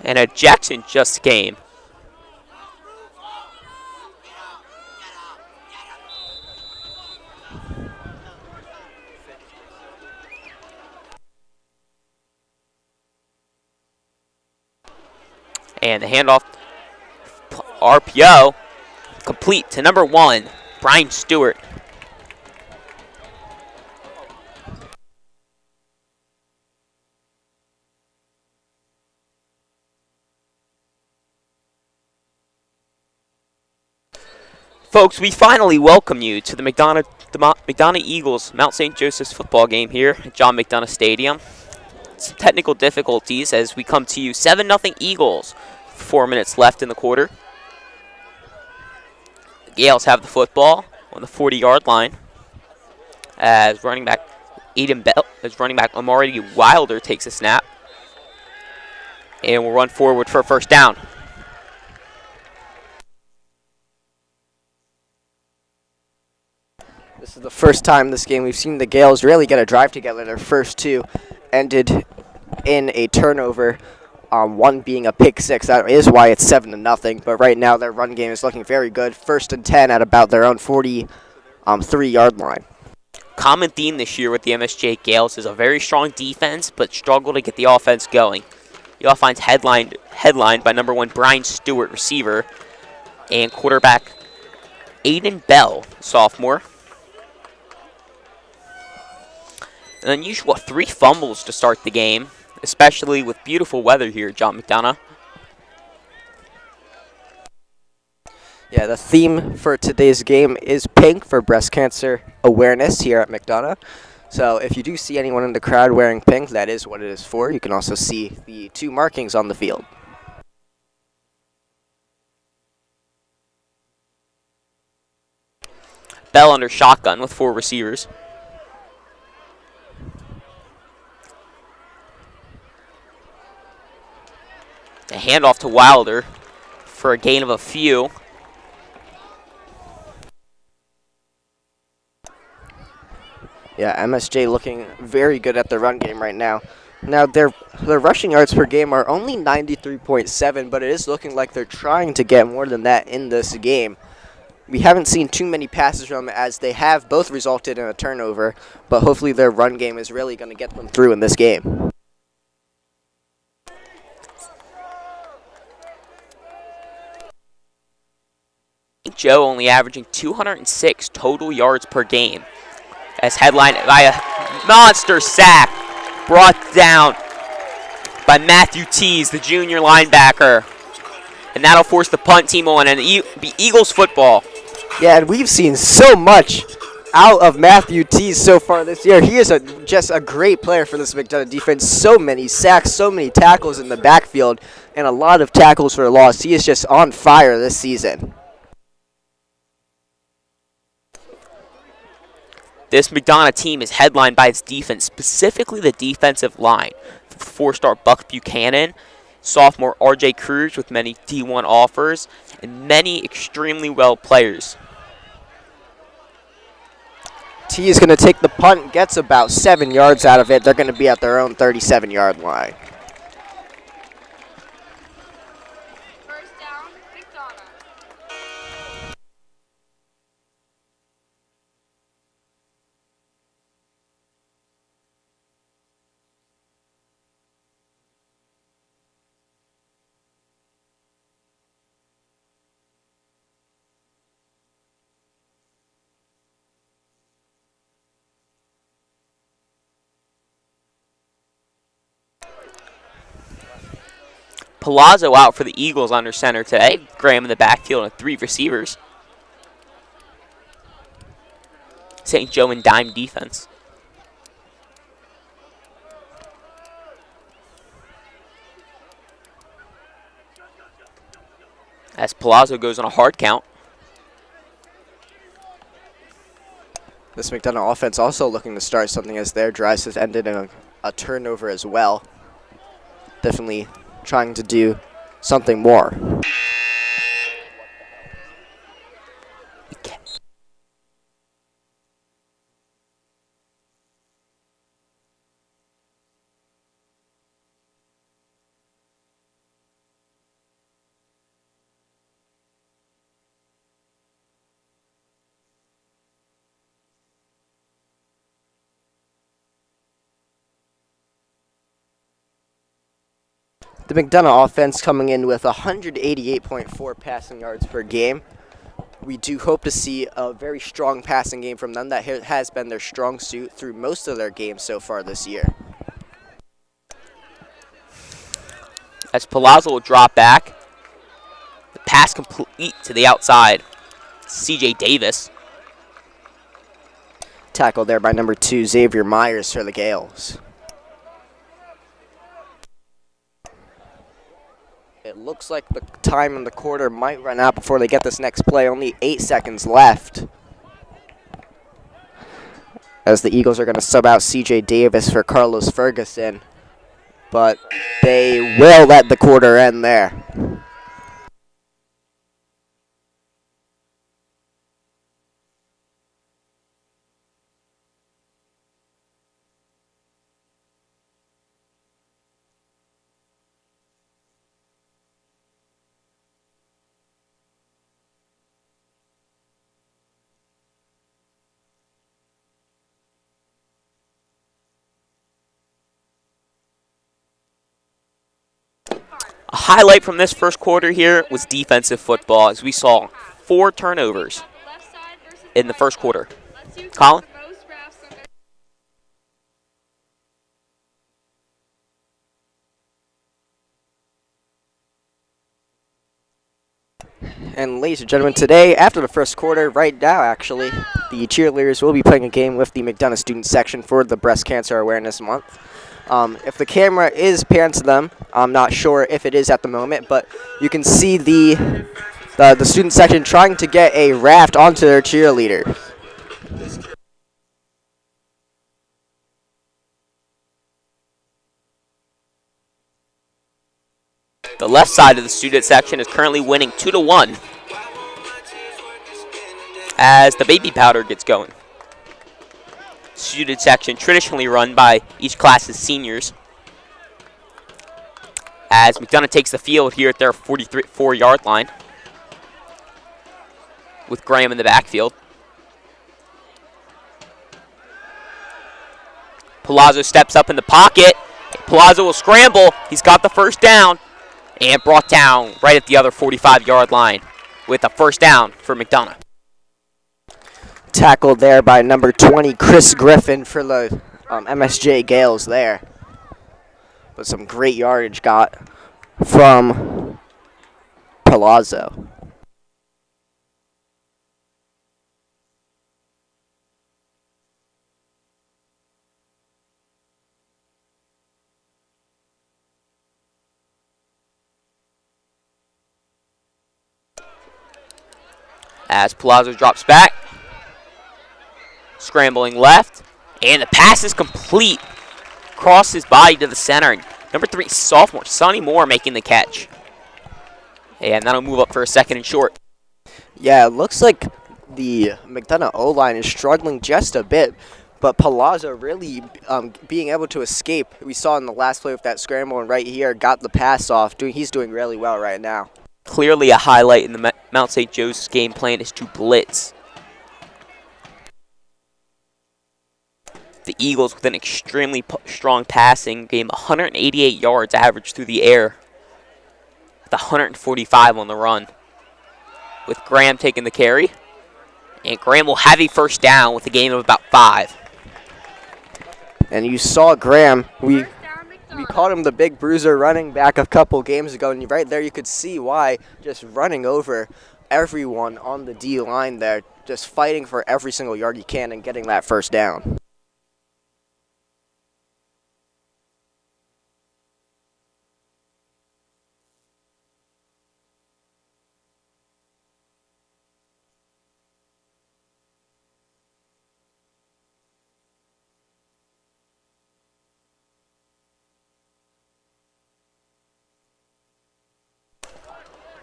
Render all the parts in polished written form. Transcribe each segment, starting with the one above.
And a Jackson just came. And the handoff, RPO, complete to number 1, Brian Stewart. Folks, we finally welcome you to the McDonogh Eagles Mount St. Joseph's football game here at John McDonogh Stadium. Some technical difficulties as we come to you 7-0 Eagles. 4 minutes left in the quarter. The Gales have the football on the 40-yard line as running back Amari Wilder takes a snap and will run forward for a first down. This is the first time this game we've seen the Gales really get a drive together. Their first two ended in a turnover, one being a pick six. That is why it's 7-0. But right now their run game is looking very good. 1st and 10 at about their own 43-yard line. Common theme this year with the MSJ Gales is a very strong defense, but struggle to get the offense going. The offense headlined by number 1 Brian Stewart, receiver, and quarterback Aiden Bell, sophomore. An unusual 3 fumbles to start the game, especially with beautiful weather here at John McDonogh. Yeah, the theme for today's game is pink for breast cancer awareness here at McDonogh. So if you do see anyone in the crowd wearing pink, that is what it is for. You can also see the 2 markings on the field. Bell under shotgun with 4 receivers. A handoff to Wilder for a gain of a few. Yeah, MSJ looking very good at the run game right now. Now, their rushing yards per game are only 93.7, but it is looking like they're trying to get more than that in this game. We haven't seen too many passes from them as they have both resulted in a turnover, but hopefully their run game is really going to get them through in this game. Joe only averaging 206 total yards per game, as headlined by a monster sack brought down by Matthew Tees, the junior linebacker. And that'll force the punt team on and be Eagles football. Yeah, and we've seen so much out of Matthew Tees so far this year. He is just a great player for this McDonogh defense. So many sacks, so many tackles in the backfield, and a lot of tackles for loss. He is just on fire this season. This McDonogh team is headlined by its defense, specifically the defensive line. 4-star Buck Buchanan, sophomore RJ Cruz with many D1 offers, and many extremely well players. T is going to take the punt, gets about 7 yards out of it. They're going to be at their own 37-yard line. First down, McDonogh. Palazzo out for the Eagles under center today. Graham in the backfield and 3 receivers. St. Joe in dime defense. As Palazzo goes on a hard count. This McDonogh offense also looking to start something as their drives has ended in a turnover as well. Definitely trying to do something more. The McDonogh offense coming in with 188.4 passing yards per game. We do hope to see a very strong passing game from them. That has been their strong suit through most of their games so far this year. As Palazzo will drop back. The pass complete to the outside. C.J. Davis. Tackled there by number 2, Xavier Myers for the Gales. It looks like the time in the quarter might run out before they get this next play. Only 8 seconds left. As the Eagles are going to sub out C.J. Davis for Carlos Ferguson. But they will let the quarter end there. A highlight from this first quarter here was defensive football, as we saw 4 turnovers in the first quarter. Colin? And ladies and gentlemen, today, after the first quarter, right now actually, the cheerleaders will be playing a game with the McDonogh student section for the Breast Cancer Awareness Month. If the camera is panned to them, I'm not sure if it is at the moment, but you can see the student section trying to get a raft onto their cheerleader. The left side of the student section is currently winning 2-1 as the baby powder gets going. Student section traditionally run by each class's seniors. As McDonogh takes the field here at their 44-yard line with Graham in the backfield. Palazzo steps up in the pocket. Palazzo will scramble. He's got the first down and brought down right at the other 45-yard line with a first down for McDonogh. Tackled there by number 20, Chris Griffin for the MSJ Gales there. But some great yardage got from Palazzo. As Palazzo drops back. Scrambling left, and the pass is complete. Cross his body to the center. Number 3, sophomore Sonny Moore making the catch. And that'll move up for a 2nd and short. Yeah, it looks like the McDonogh O-line is struggling just a bit, but Palazzo really being able to escape. We saw in the last play with that scramble, and right here got the pass off. He's doing really well right now. Clearly a highlight in the Mount St. Joseph's game plan is to blitz. The Eagles with an extremely strong passing game, 188 yards average through the air, with 145 on the run. With Graham taking the carry, and Graham will have a first down with a gain of about 5. And you saw Graham, we called him the big bruiser running back a couple games ago, and right there you could see why, just running over everyone on the D line there, just fighting for every single yard you can and getting that first down.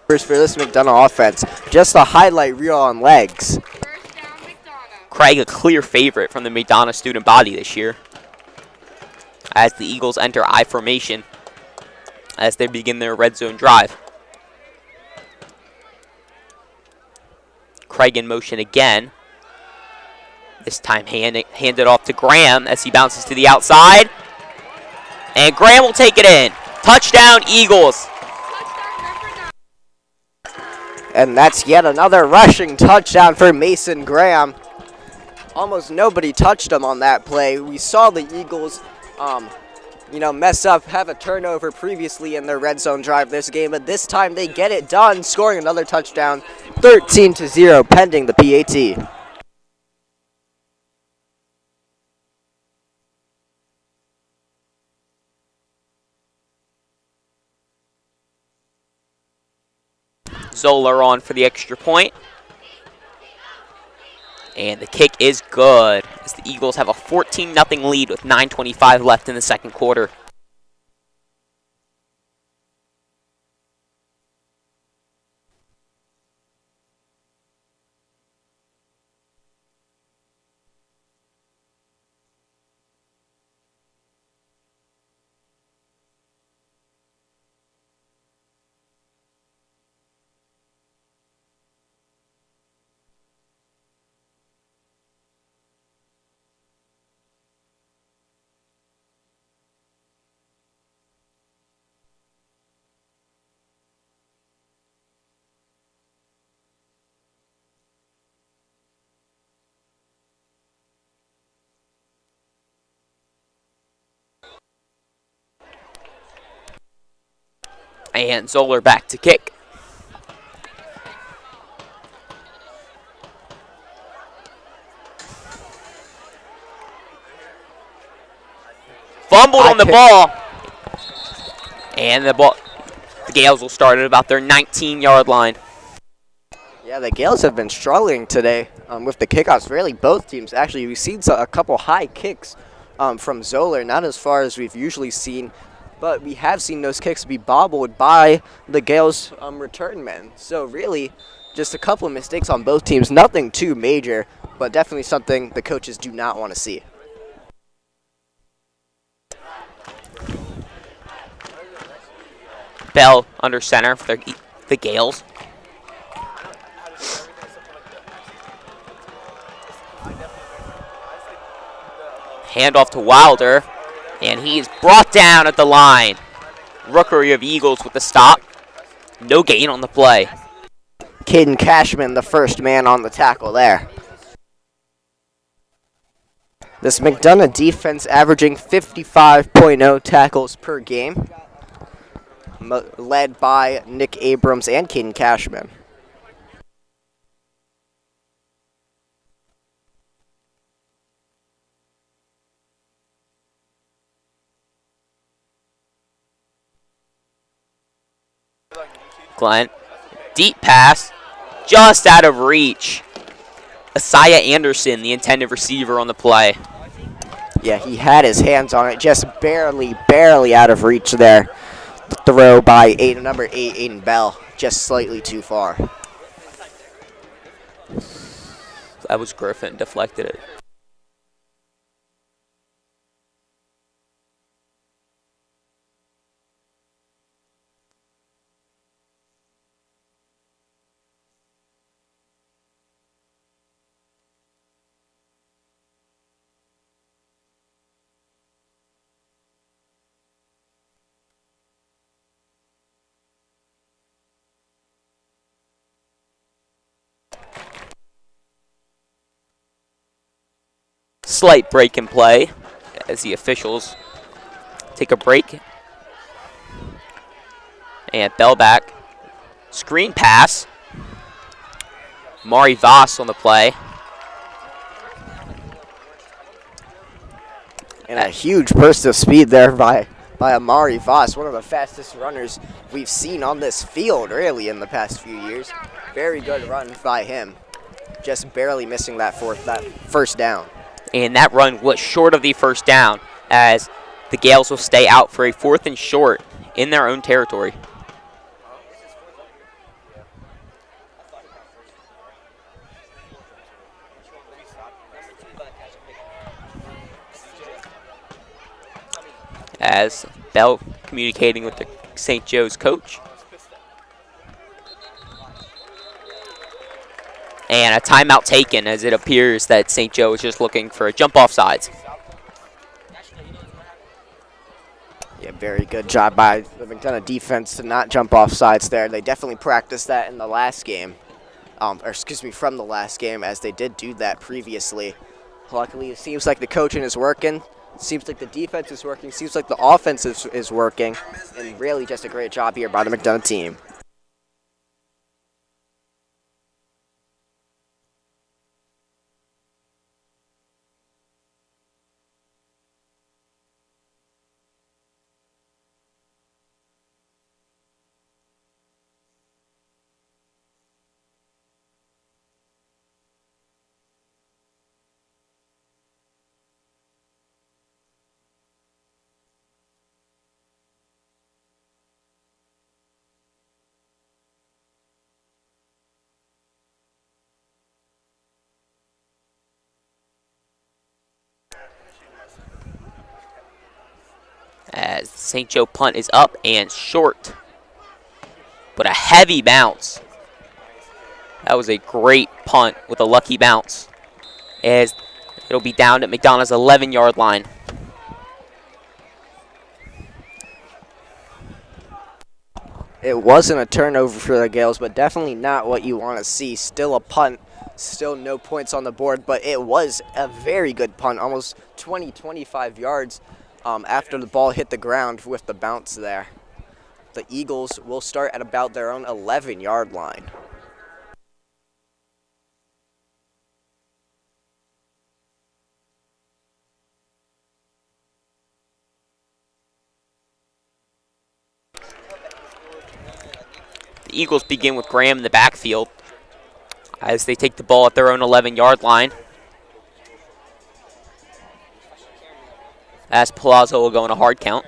For this McDonogh offense, just a highlight reel on legs. First down, McDonogh. Craig, a clear favorite from the McDonogh student body this year, as the Eagles enter I formation as they begin their red zone drive. Craig in motion again. This time handed off to Graham as he bounces to the outside. And Graham will take it in. Touchdown, Eagles. And that's yet another rushing touchdown for Mason Graham. Almost nobody touched him on that play. We saw the Eagles, mess up, have a turnover previously in their red zone drive this game, but this time they get it done, scoring another touchdown, 13-0, pending the PAT. Zoller on for the extra point. And the kick is good as the Eagles have a 14-0 lead with 9:25 left in the second quarter. And Zoller back to kick. Fumbled on the ball. And the Gales will start at about their 19-yard line. Yeah, the Gales have been struggling today with the kickoffs. Really, both teams. Actually, we've seen a couple high kicks from Zoller, not as far as we've usually seen, but we have seen those kicks be bobbled by the Gales return men. So really, just a couple of mistakes on both teams. Nothing too major, but definitely something the coaches do not want to see. Bell under center for the Gales. Handoff to Wilder, and he is brought down at the line. Rookery of Eagles with the stop. No gain on the play. Caden Cashman, the first man on the tackle there. This McDonogh defense averaging 55.0 tackles per game, led by Nick Abrams and Caden Cashman. Glenn, deep pass, just out of reach. Isaiah Anderson, the intended receiver on the play. Yeah, he had his hands on it, just barely out of reach there. The throw by number 8, Aiden Bell, just slightly too far. That was Griffin, deflected it. Slight break in play as the officials take a break. And Bell back. Screen pass. Mari Voss on the play. And a huge burst of speed there by Amari Voss, one of the fastest runners we've seen on this field, really, in the past few years. Very good run by him, just barely missing that first down. And that run was short of the first down, as the Gales will stay out for a 4th and short in their own territory. As Bell communicating with the St. Joe's coach. And a timeout taken, as it appears that St. Joe is just looking for a jump off sides. Yeah, Very good job by the McDonogh defense to not jump off sides there. They definitely practiced that in the last game. From the last game, as they did do that previously. Luckily, it seems like the coaching is working. Seems like the defense is working. Seems like the offense is working. And really just a great job here by the McDonogh team. As St. Joe punt is up and short. But a heavy bounce. That was a great punt with a lucky bounce. As it'll be down at McDonogh's 11-yard line. It wasn't a turnover for the Gales, but definitely not what you want to see. Still a punt, still no points on the board, but it was a very good punt, almost 20, 25 yards after the ball hit the ground with the bounce there. The Eagles will start at about their own 11-yard line. The Eagles begin with Graham in the backfield as they take the ball at their own 11-yard line. As Palazzo will go in a hard count.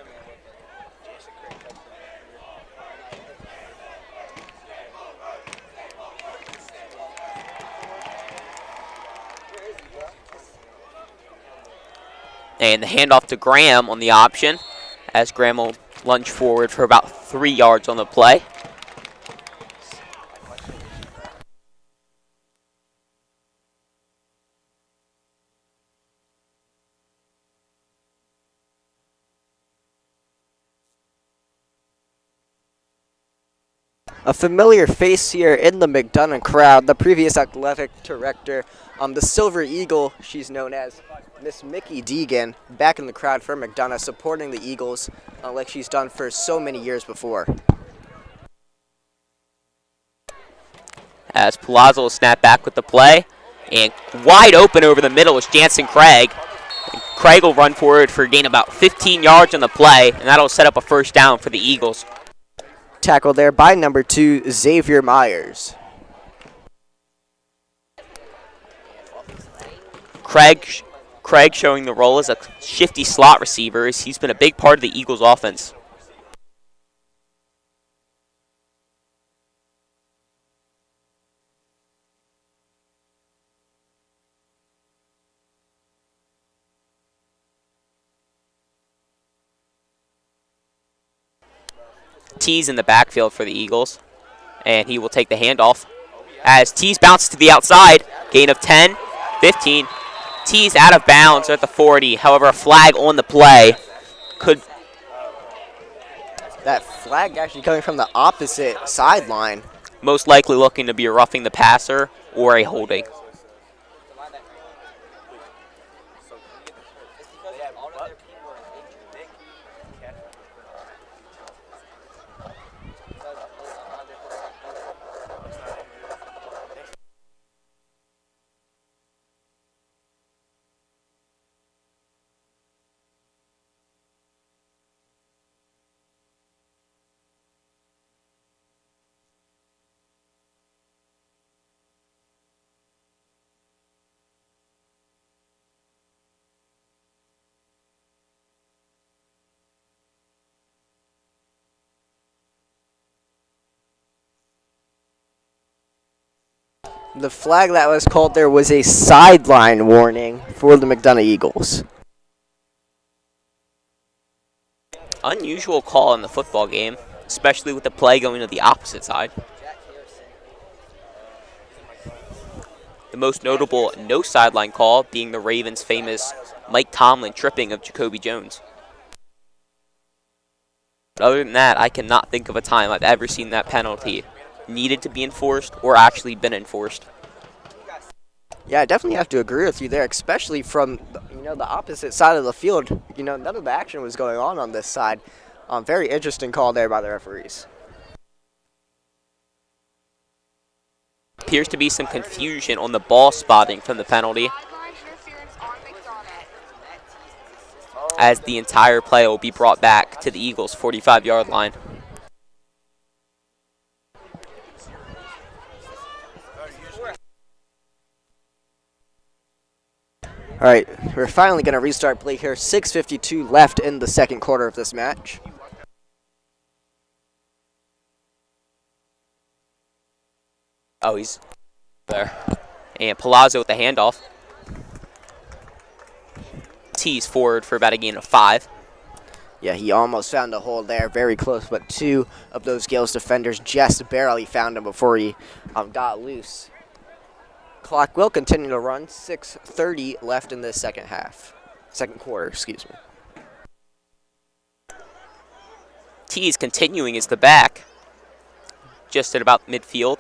And the handoff to Graham on the option as Graham will lunge forward for about 3 yards on the play. A familiar face here in the McDonogh crowd, the previous athletic director, the Silver Eagle, she's known as Miss Mickey Deegan, back in the crowd for McDonogh, supporting the Eagles like she's done for so many years before. As Palazzo will snap back with the play, and wide open over the middle is Jansen Craig. And Craig will run forward for a gain about 15 yards on the play, and that'll set up a first down for the Eagles. Tackle there by number 2, Xavier Myers. Craig showing the role as a shifty slot receiver as he's been a big part of the Eagles' offense. Tees in the backfield for the Eagles, and he will take the handoff. As Tees bounces to the outside, gain of 10, 15. Tees out of bounds at the 40. However, a flag on the play could. That flag actually coming from the opposite sideline. Most likely looking to be a roughing the passer or a holding. The flag that was called there was a sideline warning for the McDonogh Eagles. Unusual call in the football game, especially with the play going to the opposite side. The most notable no sideline call being the Ravens' famous Mike Tomlin tripping of Jacoby Jones. Other than that, I cannot think of a time I've ever seen that penalty needed to be enforced or actually been enforced. Yeah, I definitely have to agree with you there, especially from the opposite side of the field. None of the action was going on this side. Very interesting call there by the referees. Appears to be some confusion on the ball spotting from the penalty, Sideline interference on McDonogh. as the entire play will be brought back to the Eagles' 45-yard line. All right, we're finally going to restart play here. 6:52 left in the second quarter of this match. Oh, he's there. And Palazzo with the handoff. Tees forward for about a gain of 5. Yeah, he almost found a hole there, very close, but two of those Gales defenders just barely found him before he got loose. Clock will continue to run. 6:30 left in this second quarter, excuse me. Tees continuing as the back, just at about midfield.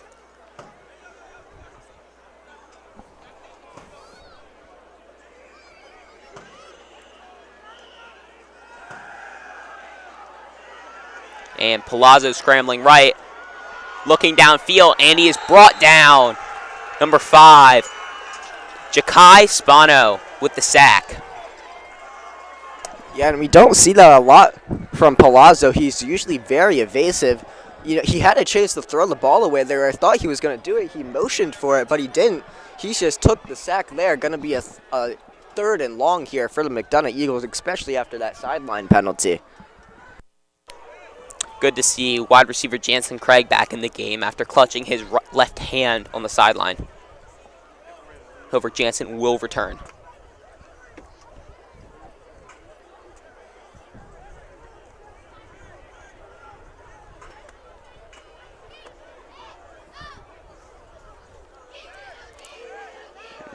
And Palazzo scrambling right, looking downfield, and he is brought down. Number 5, Ja'Kai Spano with the sack. Yeah, and we don't see that a lot from Palazzo. He's usually very evasive. He had a chance to throw the ball away there. I thought he was going to do it. He motioned for it, but he didn't. He just took the sack there. Going to be a third and long here for the McDonogh Eagles, especially after that sideline penalty. Good to see wide receiver Jansen Craig back in the game after clutching his left hand on the sideline. However, Jansen will return.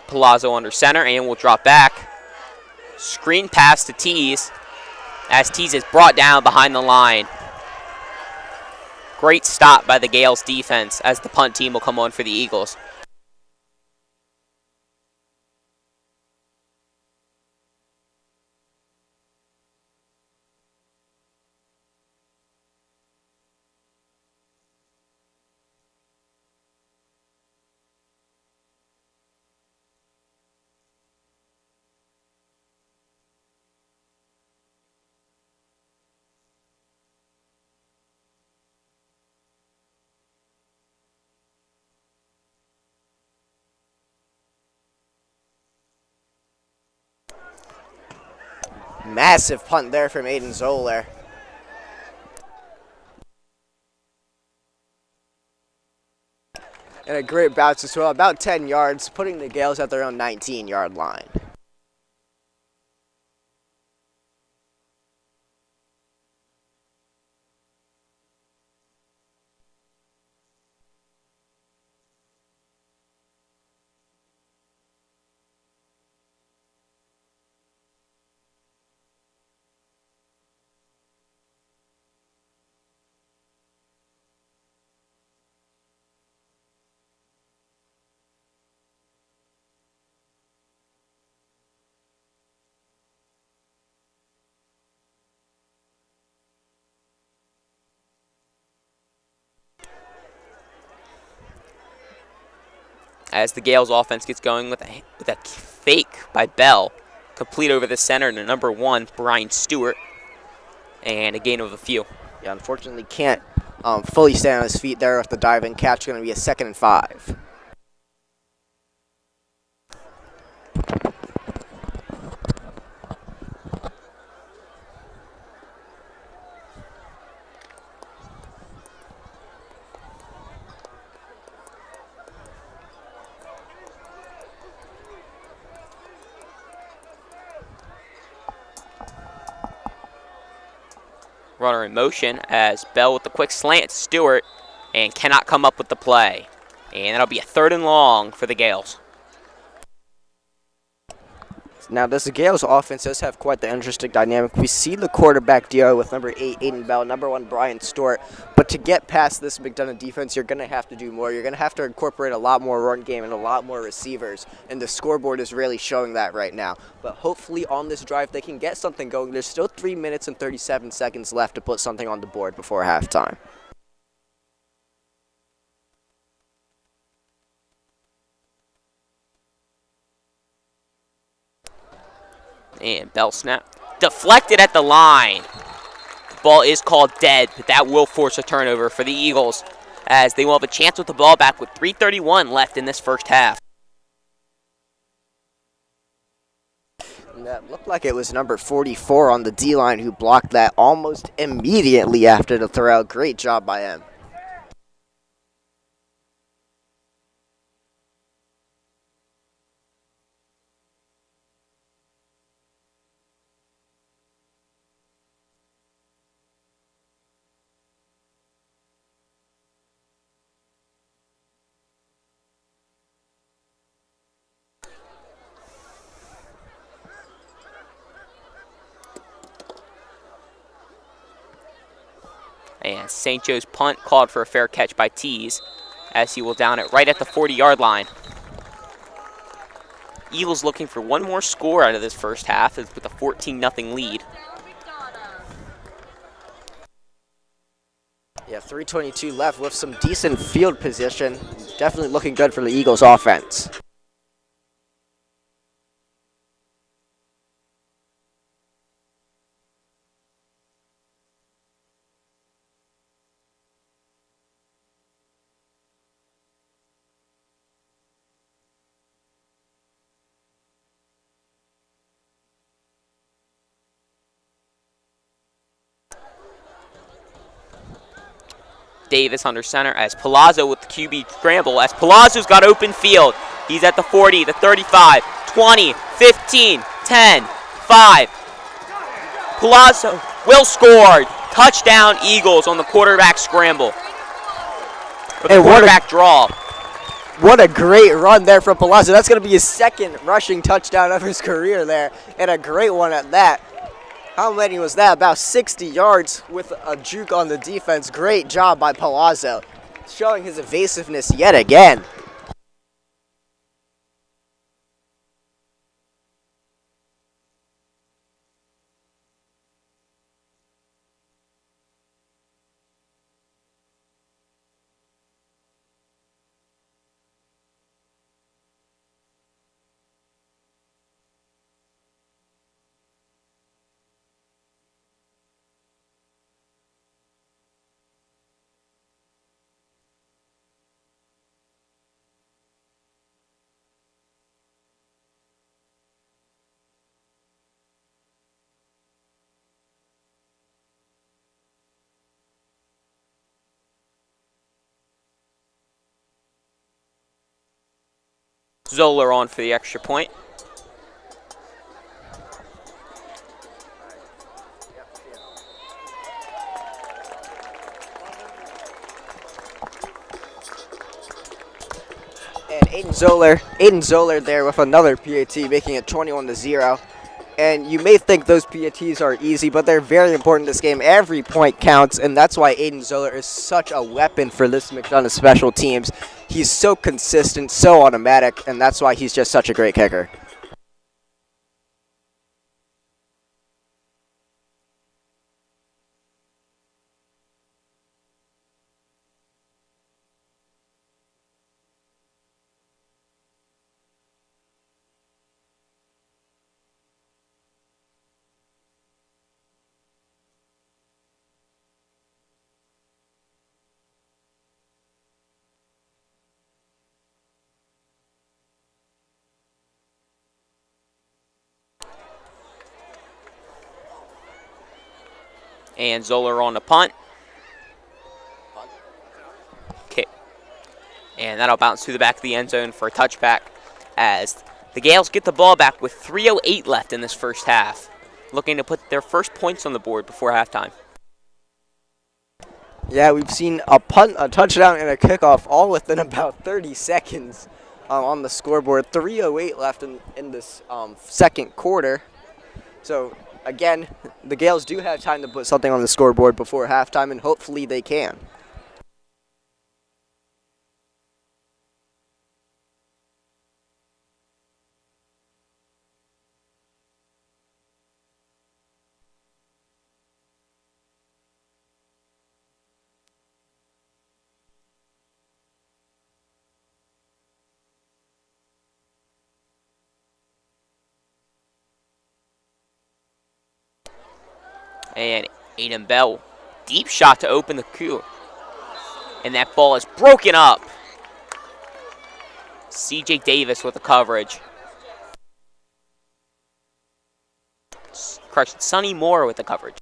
Palazzo under center and will drop back. Screen pass to Tees as Tees is brought down behind the line. Great stop by the Gales defense as the punt team will come on for the Eagles. Massive punt there from Aiden Zoller. And a great bounce as well, about 10 yards, putting the Gales at their own 19-yard line. As the Gales offense gets going with a fake by Bell, complete over the center to number 1, Brian Stewart, and a gain of a few. Yeah, unfortunately can't fully stand on his feet there with the dive-in catch. Going to be a 2nd and 5. Runner in motion as Bell with the quick slant to Stewart and cannot come up with the play. And that'll be a 3rd and long for the Gales. Now, this Gales offense does have quite the interesting dynamic. We see the quarterback duo with number 8, Aiden Bell, number 1, Brian Stewart. But to get past this McDonogh defense, you're going to have to do more. You're going to have to incorporate a lot more run game and a lot more receivers. And the scoreboard is really showing that right now. But hopefully on this drive, they can get something going. There's still 3 minutes and 37 seconds left to put something on the board before halftime. And Bell snap. Deflected at the line. The ball is called dead, but that will force a turnover for the Eagles as they will have a chance with the ball back with 3:31 left in this first half. And that looked like it was number 44 on the D-line who blocked that almost immediately after the throw. Great job by him. And St. Joe's punt called for a fair catch by Tees as he will down it right at the 40-yard line. Eagles looking for one more score out of this first half with a 14-0 lead. Yeah, 3:22 left with some decent field position. Definitely looking good for the Eagles offense. Davis under center as Palazzo with the QB scramble as Palazzo's got open field. He's at the 40, the 35, 20, 15, 10, 5. Palazzo will score. Touchdown Eagles on the quarterback scramble. Or the quarterback draw. What a great run there from Palazzo. That's going to be his second rushing touchdown of his career there, and a great one at that. How many was that? About 60 yards with a juke on the defense. Great job by Palazzo, showing his evasiveness yet again. Zoller on for the extra point. And Aiden Zoller there with another PAT, making it 21-0. And you may think those PATs are easy, but they're very important in this game. Every point counts, and that's why Aiden Zoller is such a weapon for this McDonogh special teams. He's so consistent, so automatic, and that's why he's just such a great kicker. And Zoller on the punt. Okay. And that'll bounce to the back of the end zone for a touchback as the Gales get the ball back with 3:08 left in this first half, looking to put their first points on the board before halftime. Yeah, we've seen a punt, a touchdown, and a kickoff all within about 30 seconds on the scoreboard. 3:08 left in this second quarter. So, again, the Gales do have time to put something on the scoreboard before halftime, and hopefully they can. And Aiden Bell, deep shot to open the coup. And that ball is broken up. CJ Davis with the coverage. Correction, Sonny Moore with the coverage.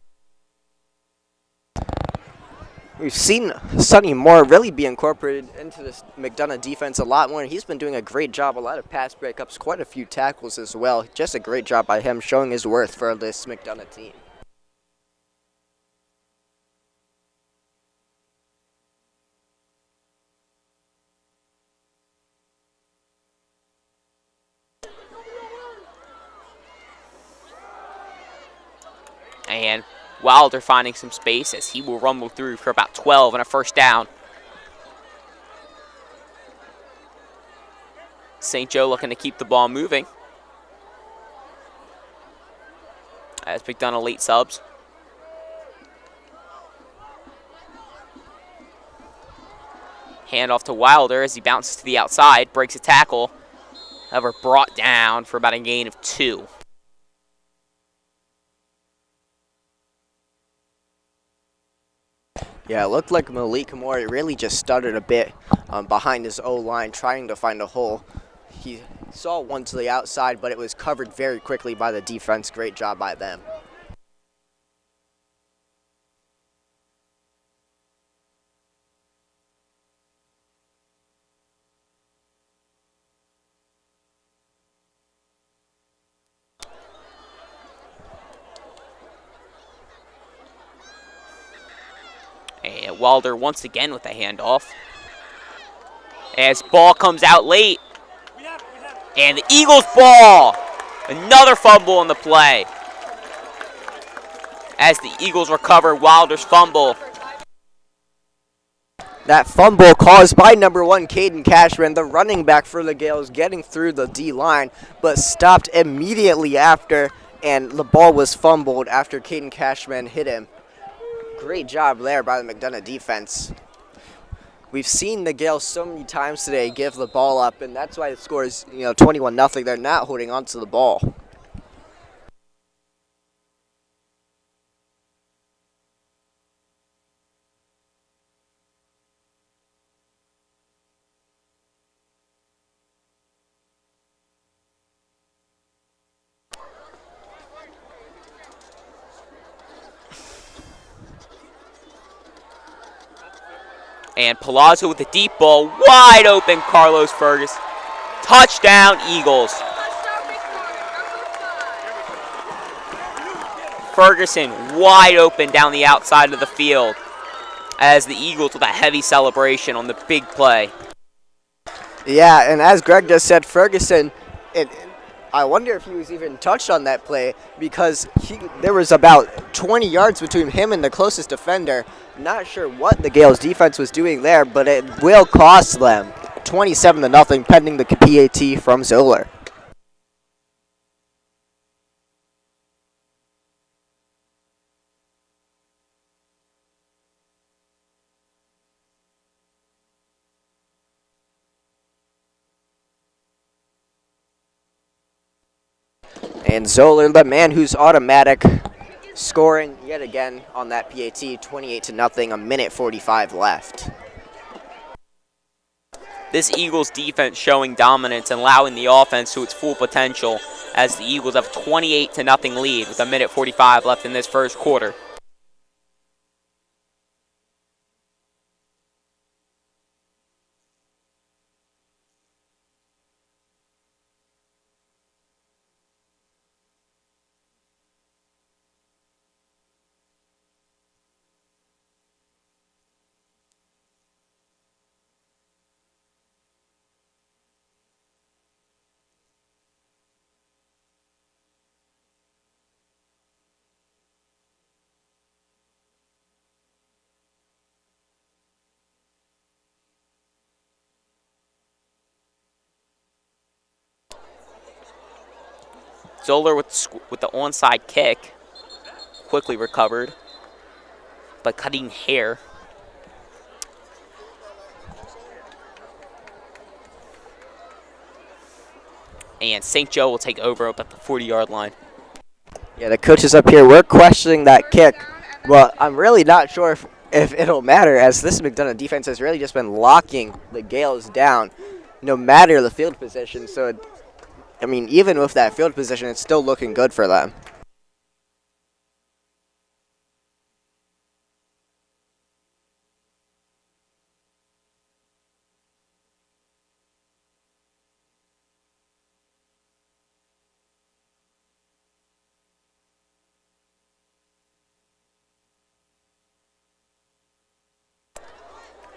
We've seen Sonny Moore really be incorporated into this McDonogh defense a lot more, and he's been doing a great job. A lot of pass breakups, quite a few tackles as well. Just a great job by him showing his worth for this McDonogh team. And Wilder finding some space as he will rumble through for about 12 and a first down. St. Joe looking to keep the ball moving. As McDonogh late subs. Handoff to Wilder as he bounces to the outside, breaks a tackle. However, brought down for about a gain of 2. Yeah, it looked like Malik Moore really just stuttered a bit behind his O-line trying to find a hole. He saw one to the outside, but it was covered very quickly by the defense. Great job by them. And Wilder once again with a handoff. As ball comes out late. And the Eagles ball. Another fumble in the play. As the Eagles recover Wilder's fumble. That fumble caused by number 1, Caden Cashman, the running back for the Gales, getting through the D-line, but stopped immediately after, and the ball was fumbled after Caden Cashman hit him. Great job there by the McDonogh defense. We've seen the Gales so many times today give the ball up, and that's why the score is 21-0. They're not holding on to the ball. And Palazzo with the deep ball, wide open, Carlos Ferguson. Touchdown, Eagles. Ferguson wide open down the outside of the field as the Eagles with a heavy celebration on the big play. Yeah, and as Greg just said, Ferguson, I wonder if he was even touched on that play because there was about 20 yards between him and the closest defender. Not sure what the Gales defense was doing there, but it will cost them 27-0 pending the PAT from Zoller. And Zoller, the man who's automatic, scoring yet again on that PAT, 28-0, a minute 45 left. This Eagles defense showing dominance and allowing the offense to its full potential as the Eagles have a 28-0 lead with a minute 45 left in this first quarter. Zoller with the onside kick. Quickly recovered by cutting hair. And St. Joe will take over up at the 40-yard line. Yeah, the coaches up here, we're questioning that kick. Well, I'm really not sure if it'll matter, as this McDonogh defense has really just been locking the Gales down, no matter the field position. So, I mean, even with that field position, it's still looking good for them.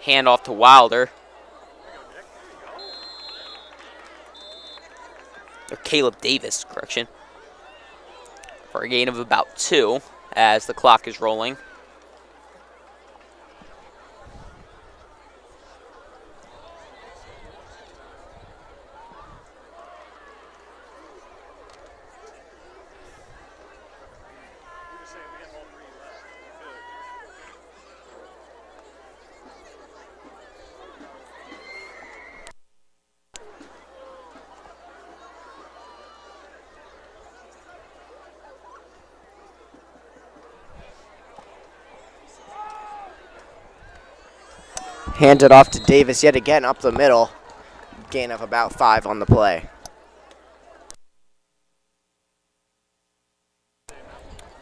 Handoff to Wilder. Or Caleb Davis, correction. For a gain of about 2 as the clock is rolling. Handed off to Davis yet again up the middle. Gain of about 5 on the play.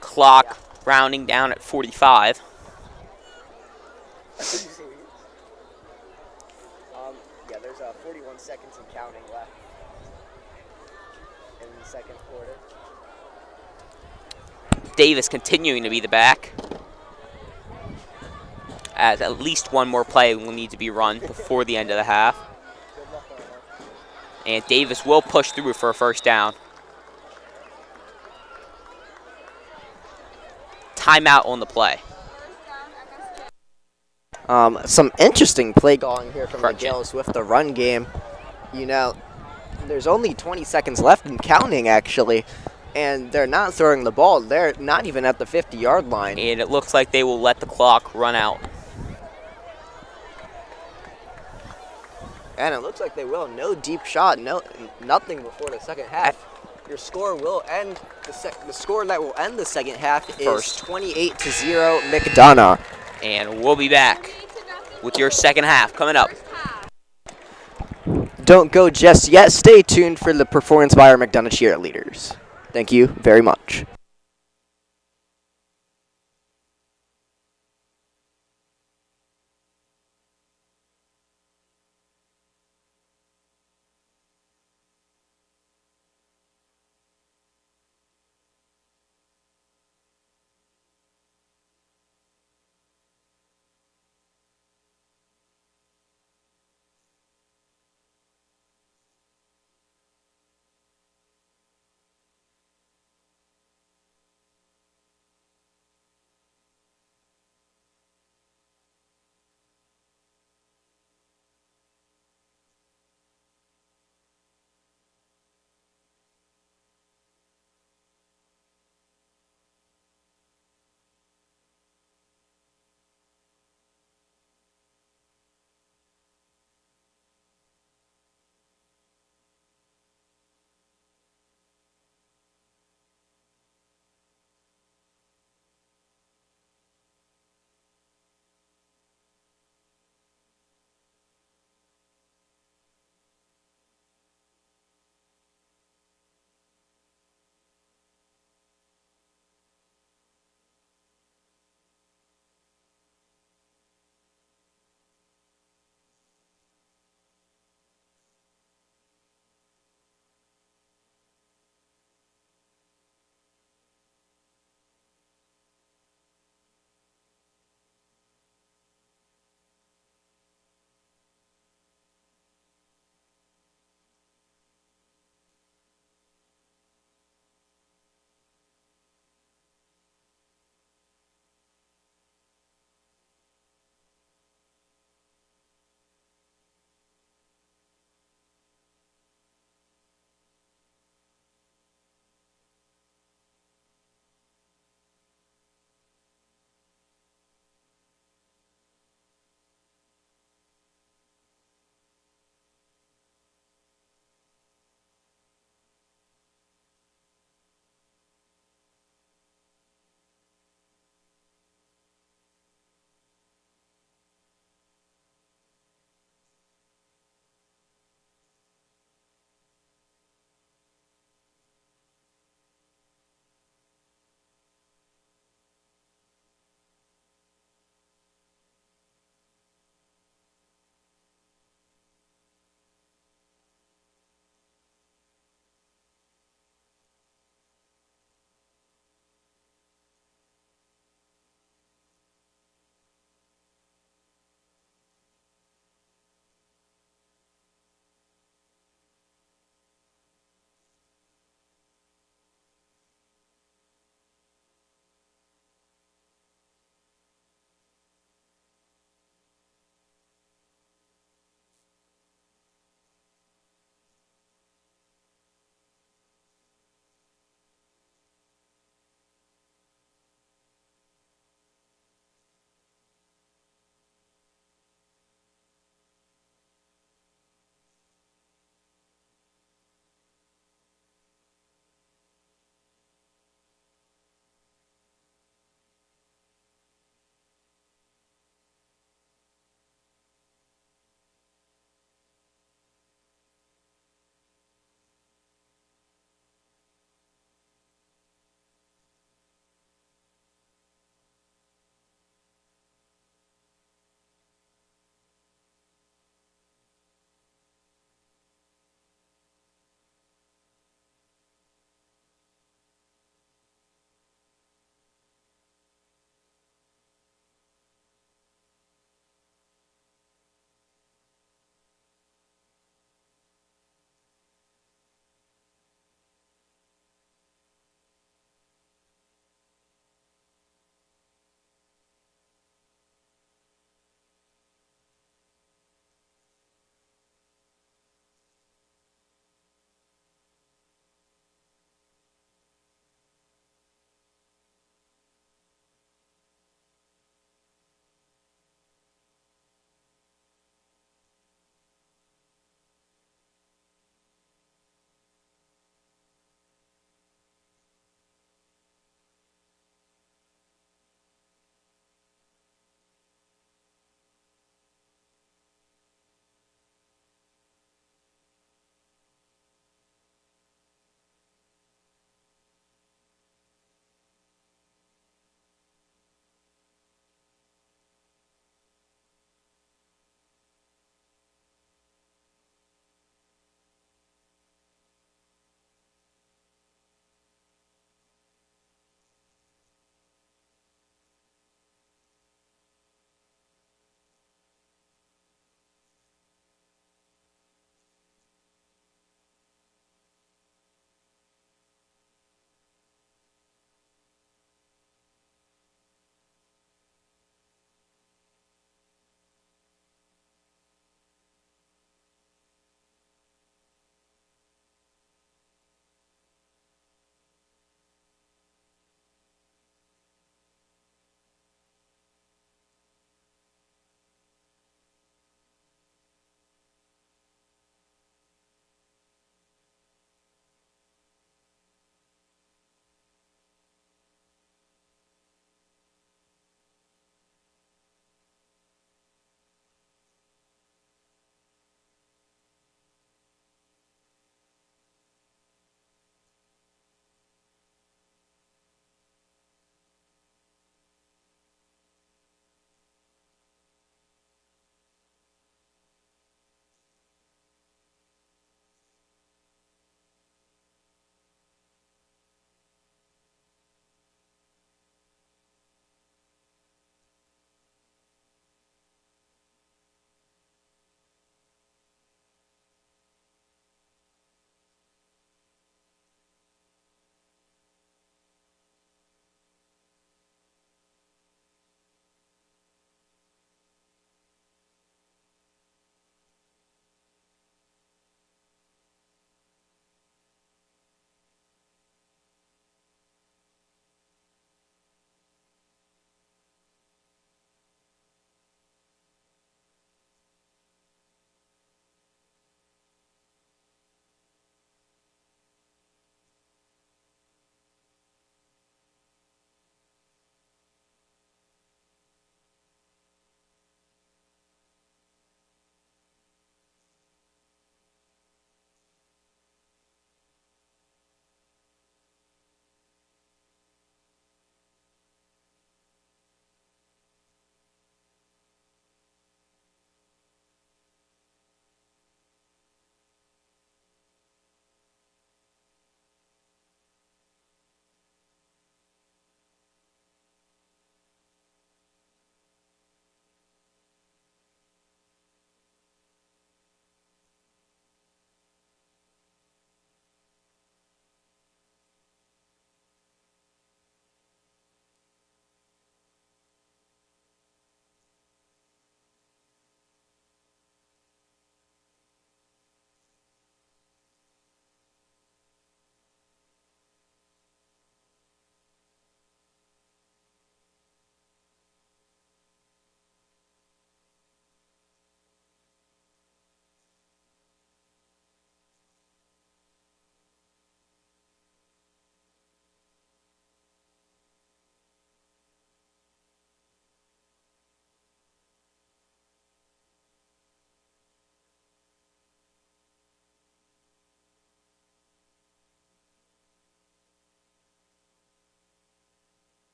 Clock rounding down at 45. Yeah, there's 41 seconds and counting left in the second quarter. Davis continuing to be the back, as at least one more play will need to be run before the end of the half. And Davis will push through for a first down. Timeout on the play. Some interesting play calling here from the Correction. Gales with the run game. You know, there's only 20 seconds left and counting, actually, and they're not throwing the ball. They're not even at the 50-yard line. And it looks like they will let the clock run out. And it looks like they will. No deep shot, nothing before the second half. Your score will end, the score that will end the second half is First. 28-0 McDonogh. And we'll be back with your second half coming up. Don't go just yet. Stay tuned for the performance by our McDonogh cheerleaders. Thank you very much.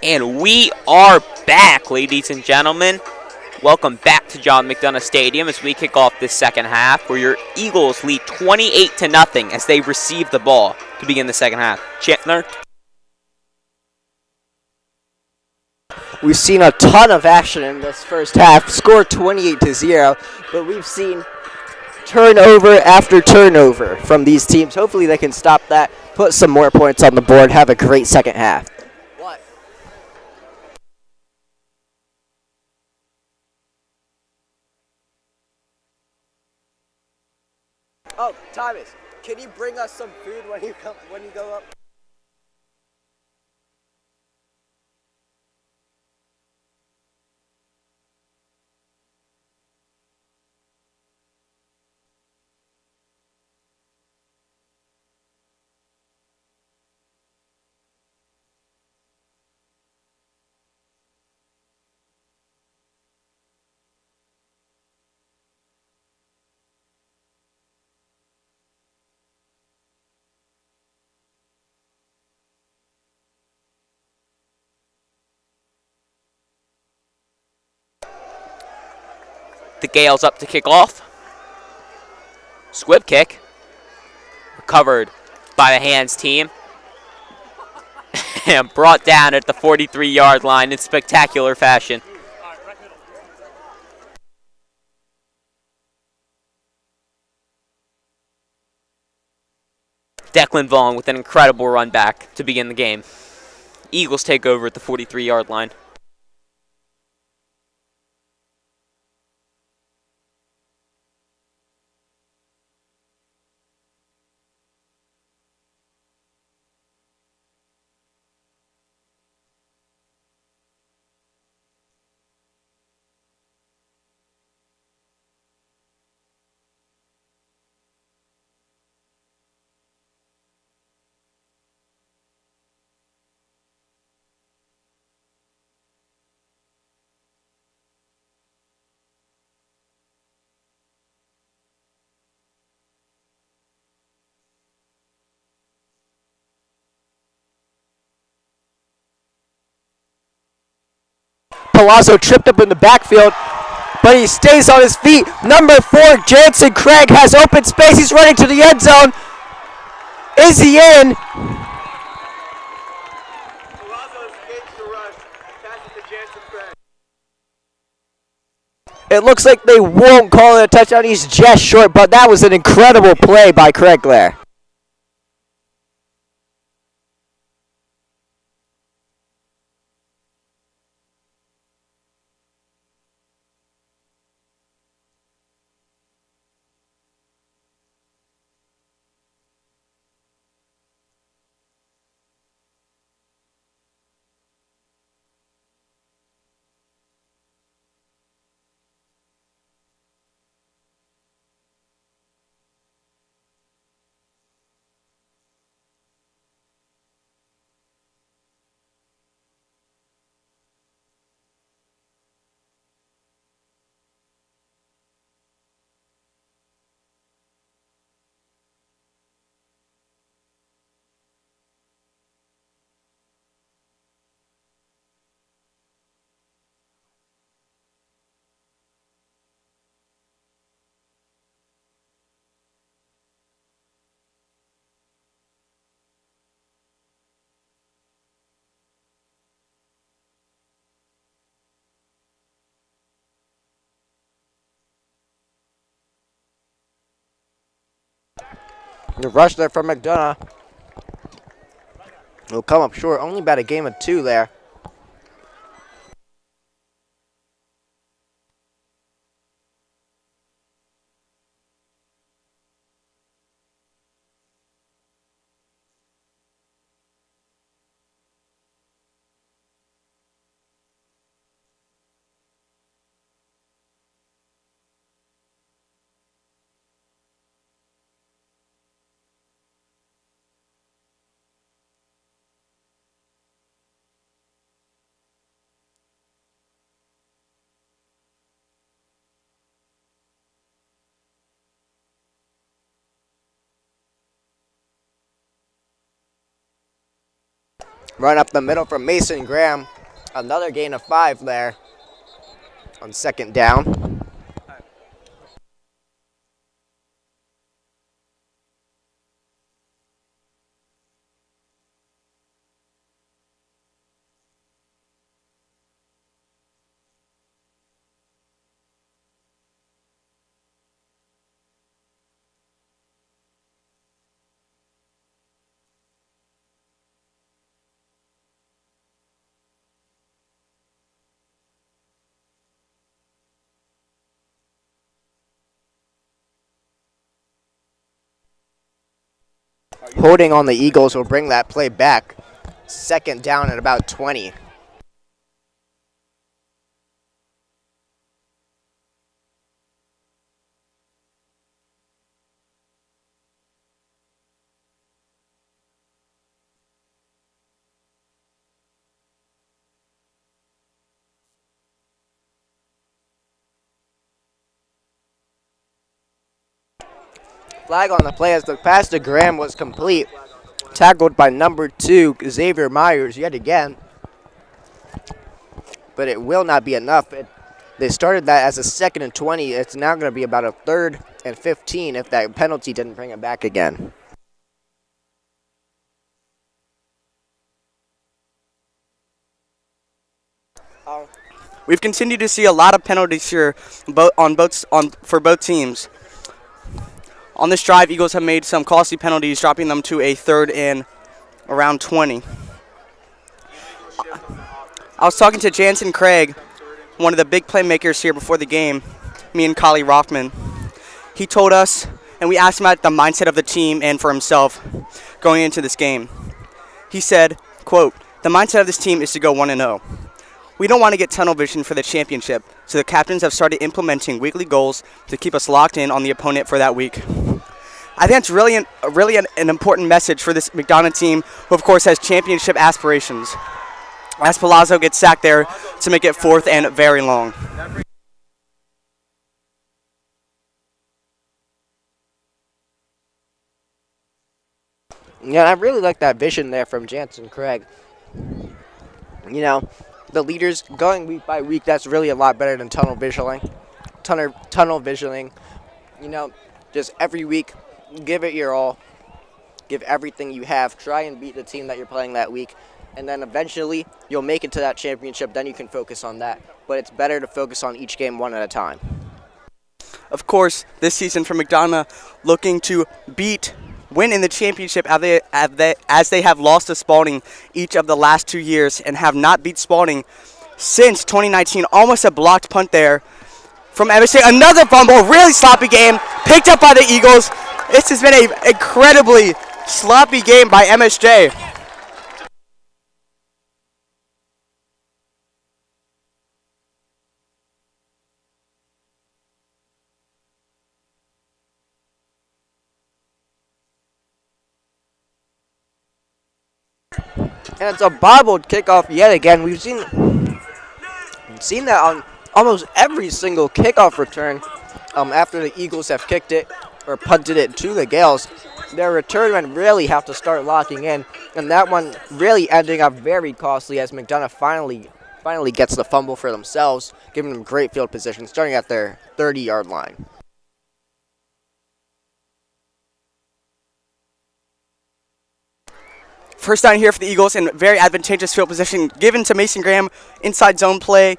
And we are back, ladies and gentlemen. Welcome back to John McDonogh Stadium as we kick off this second half, where your Eagles lead 28-0 as they receive the ball to begin the second half. Chandler? We've seen a ton of action in this first half, scored 28-0, but we've seen turnover after turnover from these teams. Hopefully they can stop that, put some more points on the board, have a great second half. What? Oh, Thomas, can you bring us some food when you go up? The Gales up to kick off. Squib kick. Recovered by the Hands team. And brought down at the 43-yard line in spectacular fashion. Declan Vaughn with an incredible run back to begin the game. Eagles take over at the 43-yard line. Palazzo tripped up in the backfield, but he stays on his feet. Number 4, Jansen Craig has open space. He's running to the end zone. Is he in? Palazzo escapes the rush. Passes to Jansen Craig. It looks like they won't call it a touchdown. He's just short, but that was an incredible play by Craig there. The rush there from McDonogh will come up short. Only about a game of 2 there. Run up the middle from Mason Graham. Another gain of 5 there on second down. Holding on the Eagles will bring that play back. Second down at about 20. Flag on the play as the pass to Graham was complete. Tackled by number 2, Xavier Myers, yet again. But it will not be enough. They started that as a 2nd and 20. It's now going to be about a 3rd and 15 if that penalty didn't bring it back again. We've continued to see a lot of penalties here for both teams. On this drive, Eagles have made some costly penalties, dropping them to a 3rd and around 20. I was talking to Jansen Craig, one of the big playmakers here before the game, me and Kali Rothman. He told us, and we asked him about the mindset of the team and for himself going into this game. He said, quote, "The mindset of this team is to go 1-0. We don't want to get tunnel vision for the championship, so the captains have started implementing weekly goals to keep us locked in on the opponent for that week." I think it's really an important message for this McDonogh team, who of course has championship aspirations. As Palazzo gets sacked there to make it 4th and very long. Yeah, I really like that vision there from Jansen Craig. You know, the leaders going week by week, that's really a lot better than tunnel visioning. Tunnel visioning, you know, just every week, give it your all. Give everything you have. Try and beat the team that you're playing that week. And then eventually, you'll make it to that championship. Then you can focus on that. But it's better to focus on each game one at a time. Of course, this season for McDonogh, looking to win in the championship as they have lost to Spalding each of the last 2 years and have not beat Spalding since 2019. Almost a blocked punt there from MSJ. Another fumble, really sloppy game, picked up by the Eagles. This has been an incredibly sloppy game by MSJ. And it's a bobbled kickoff yet again. We've seen that on almost every single kickoff return after the Eagles have kicked it or punted it to the Gales. Their return men really have to start locking in, and that one really ending up very costly as McDonogh finally gets the fumble for themselves, giving them great field position starting at their 30-yard line. First down here for the Eagles in very advantageous field position given to Mason Graham, inside zone play,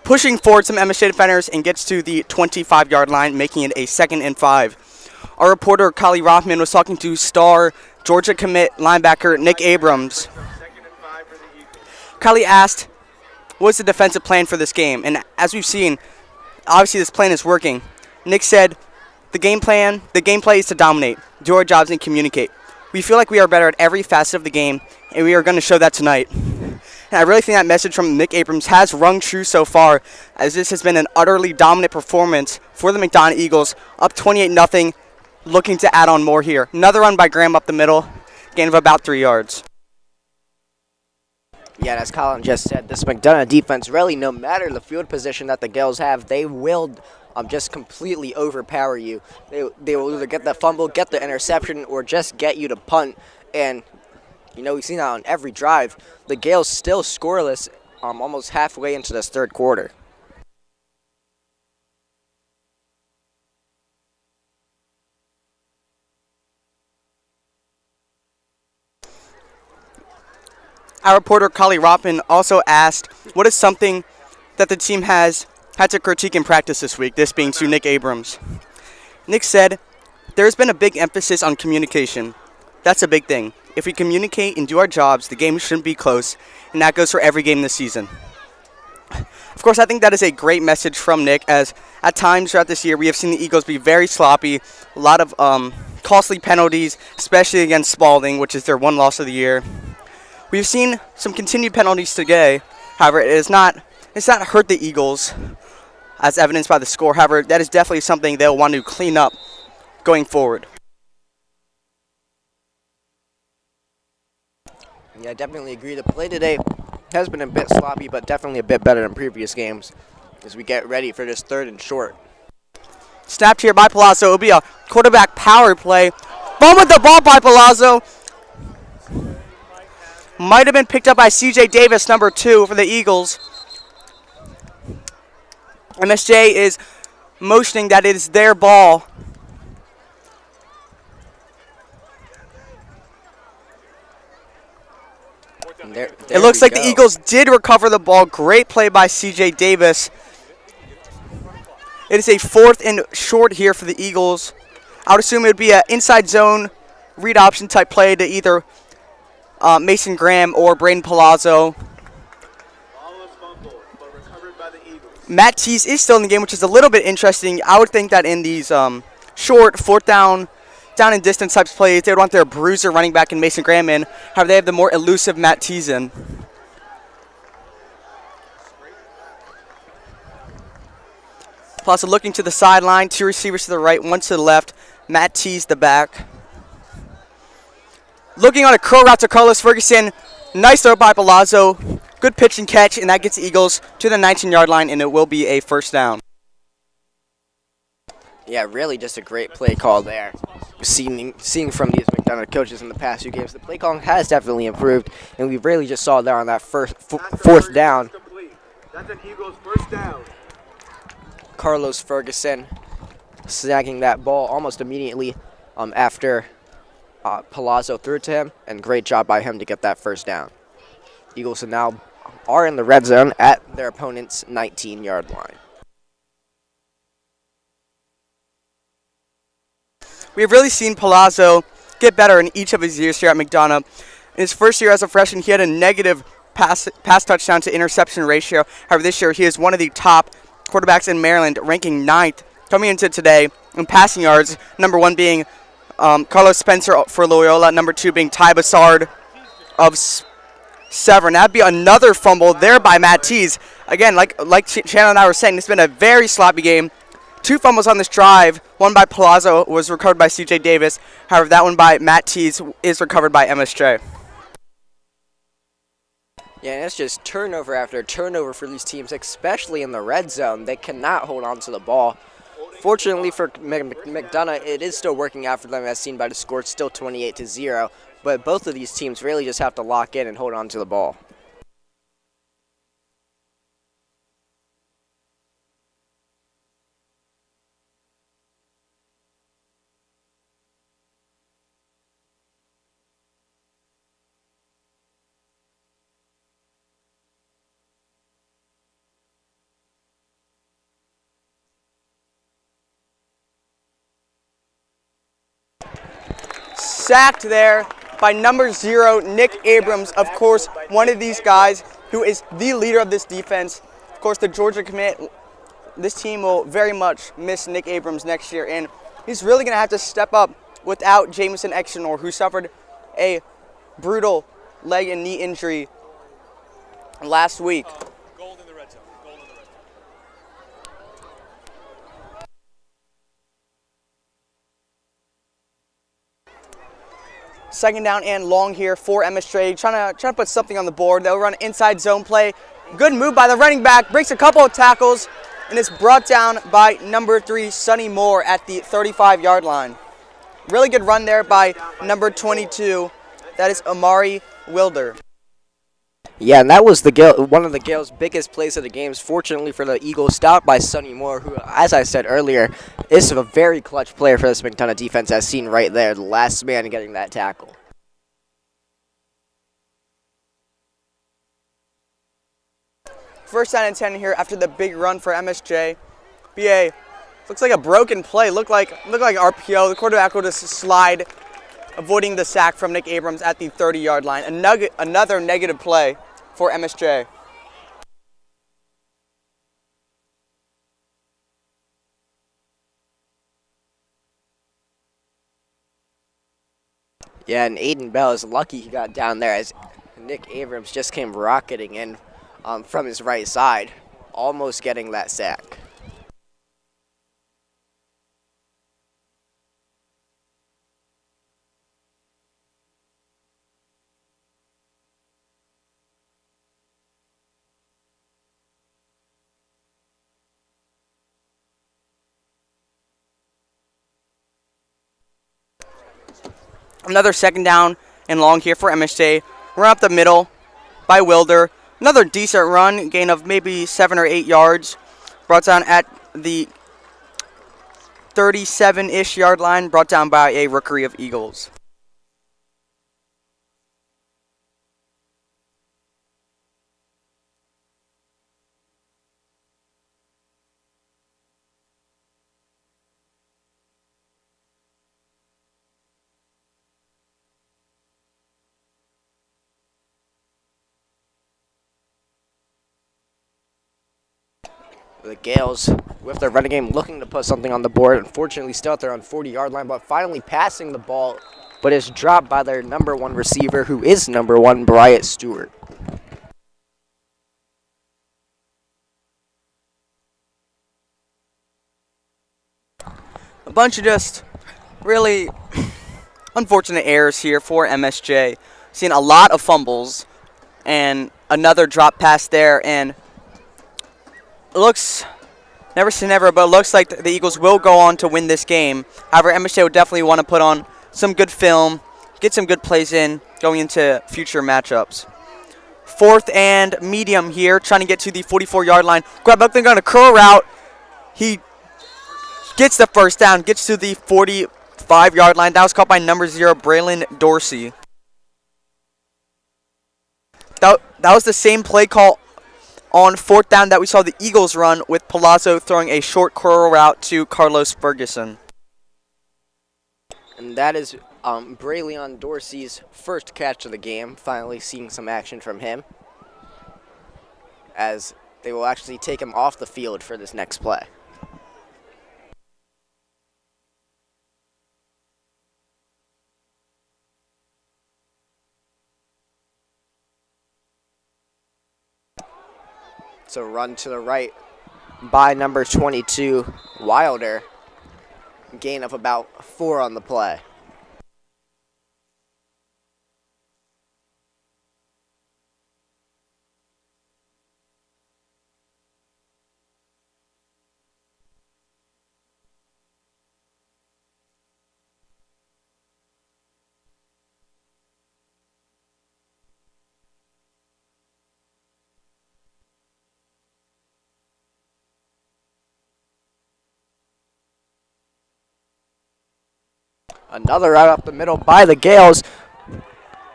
pushing forward some MSJ defenders and gets to the 25-yard line, making it a 2nd and 5. Our reporter, Kali Rothman, was talking to star Georgia commit linebacker Nick Abrams. Kali asked, what's the defensive plan for this game? And as we've seen, obviously this plan is working. Nick said, the game play is to dominate, do our jobs, and communicate. We feel like we are better at every facet of the game, and we are going to show that tonight. And I really think that message from Nick Abrams has rung true so far, as this has been an utterly dominant performance for the McDonogh Eagles, up 28-0, looking to add on more here. Another run by Graham up the middle, gain of about 3 yards. Yeah, and as Colin just said, this McDonogh defense, really, no matter the field position that the Gales have, they will just completely overpower you. They will either get the fumble, get the interception, or just get you to punt. And, you know, we've seen that on every drive. The Gales still scoreless almost halfway into this third quarter. Our reporter, Kali Roppin, also asked, what is something that the team has had to critique in practice this week, this being to Nick Abrams? Nick said, there's been a big emphasis on communication. That's a big thing. If we communicate and do our jobs, the game shouldn't be close, and that goes for every game this season. Of course, I think that is a great message from Nick, as at times throughout this year, we have seen the Eagles be very sloppy, a lot of costly penalties, especially against Spalding, which is their one loss of the year. We've seen some continued penalties today. However, it's not hurt the Eagles, as evidenced by the score. However, that is definitely something they'll want to clean up going forward. Yeah, I definitely agree. The play today has been a bit sloppy, but definitely a bit better than previous games as we get ready for this third and short. Snapped here by Palazzo. It'll be a quarterback power play. Ball with the ball by Palazzo. Might have been picked up by C.J. Davis, number 2 for the Eagles. MSJ is motioning that it is their ball. It looks like the Eagles did recover the ball. Great play by C.J. Davis. It is a 4th and short here for the Eagles. I would assume it would be an inside zone read option type play to either Mason Graham or Braden Palazzo. Matt Teese is still in the game, which is a little bit interesting. I would think that in these short 4th down and distance types plays, they would want their bruiser running back and Mason Graham in. However, they have the more elusive Matt Teese in. Palazzo looking to the sideline, 2 receivers to the right, 1 to the left. Matt Teese the back. Looking on a curl route to Carlos Ferguson. Nice throw by Palazzo. Good pitch and catch, and that gets the Eagles to the 19-yard line, and it will be a 1st down. Yeah, really just a great play call there. Seeing from these McDonogh coaches in the past few games, the play calling has definitely improved, and we really just saw there on that 4th down. That's an Eagles 1st down. Carlos Ferguson snagging that ball almost immediately after Palazzo threw it to him, and great job by him to get that 1st down. Eagles now are in the red zone at their opponent's 19-yard line. We have really seen Palazzo get better in each of his years here at McDonogh. In his first year as a freshman, he had a negative pass touchdown to interception ratio. However, this year he is one of the top quarterbacks in Maryland, ranking 9th coming into today in passing yards, number 1 being Carlos Spencer for Loyola, number 2 being Ty Bassard of Severn. That'd be another fumble there by Matt Teese. Again, like Shannon and I were saying, it's been a very sloppy game. 2 fumbles on this drive. One by Palazzo was recovered by C.J. Davis. However, that one by Matt Teese is recovered by MSJ. Yeah, and it's just turnover after turnover for these teams, especially in the red zone. They cannot hold on to the ball. Fortunately for McDonogh, it is still working out for them, as seen by the score. It's still 28-0. But both of these teams really just have to lock in and hold on to the ball. Sacked there by number 0, Nick Abrams. Of course, one of these guys who is the leader of this defense. Of course, the Georgia commit, this team will very much miss Nick Abrams next year, and he's really going to have to step up without Jamison Exenor, who suffered a brutal leg and knee injury last week. Gold in the red zone. Gold in the red zone. 2nd down and long here for MSJ, trying to put something on the board. They'll run inside zone play. Good move by the running back, breaks a couple of tackles, and is brought down by number 3, Sonny Moore at the 35-yard line. Really good run there by number 22. That is Amari Wilder. Yeah, and that was one of the Gales' biggest plays of the games. Fortunately for the Eagles, stopped by Sonny Moore, who, as I said earlier, is a very clutch player for this McDonogh defense, as seen right there, the last man getting that tackle. First down and 10 here after the big run for MSJ. BA, looks like a broken play. Looked like RPO. The quarterback will just slide, avoiding the sack from Nick Abrams at the 30-yard line. Another negative play for MSJ. Yeah, and Aiden Bell is lucky he got down there, as Nick Abrams just came rocketing in from his right side, almost getting that sack. Another second down and long here for MSJ. Run up the middle by Wilder. Another decent run, gain of maybe 7 or 8 yards. Brought down at the 37-ish yard line, brought down by a rookery of Eagles. The Gales, with their running game, looking to put something on the board. Unfortunately, still out there on 40-yard line, but finally passing the ball, but it's dropped by their number 1 receiver, who is number 1, Bryant Stewart. A bunch of just really unfortunate errors here for MSJ. Seeing a lot of fumbles and another drop pass there, and it looks, never say never, but it looks like the Eagles will go on to win this game. However, MSJ would definitely want to put on some good film, get some good plays in going into future matchups. 4th and medium here, trying to get to the 44-yard line. Grab up, they're going to curl route. He gets the first down, gets to the 45-yard line. That was caught by number 0, Braylon Dorsey. That was the same play call on 4th down that we saw the Eagles run, with Palazzo throwing a short curl route to Carlos Ferguson. And that is Braylon Dorsey's first catch of the game, finally seeing some action from him, as they will actually take him off the field for this next play. So run to the right by number 22, Wilder. Gain of about 4 on the play. Another route up the middle by the Gales.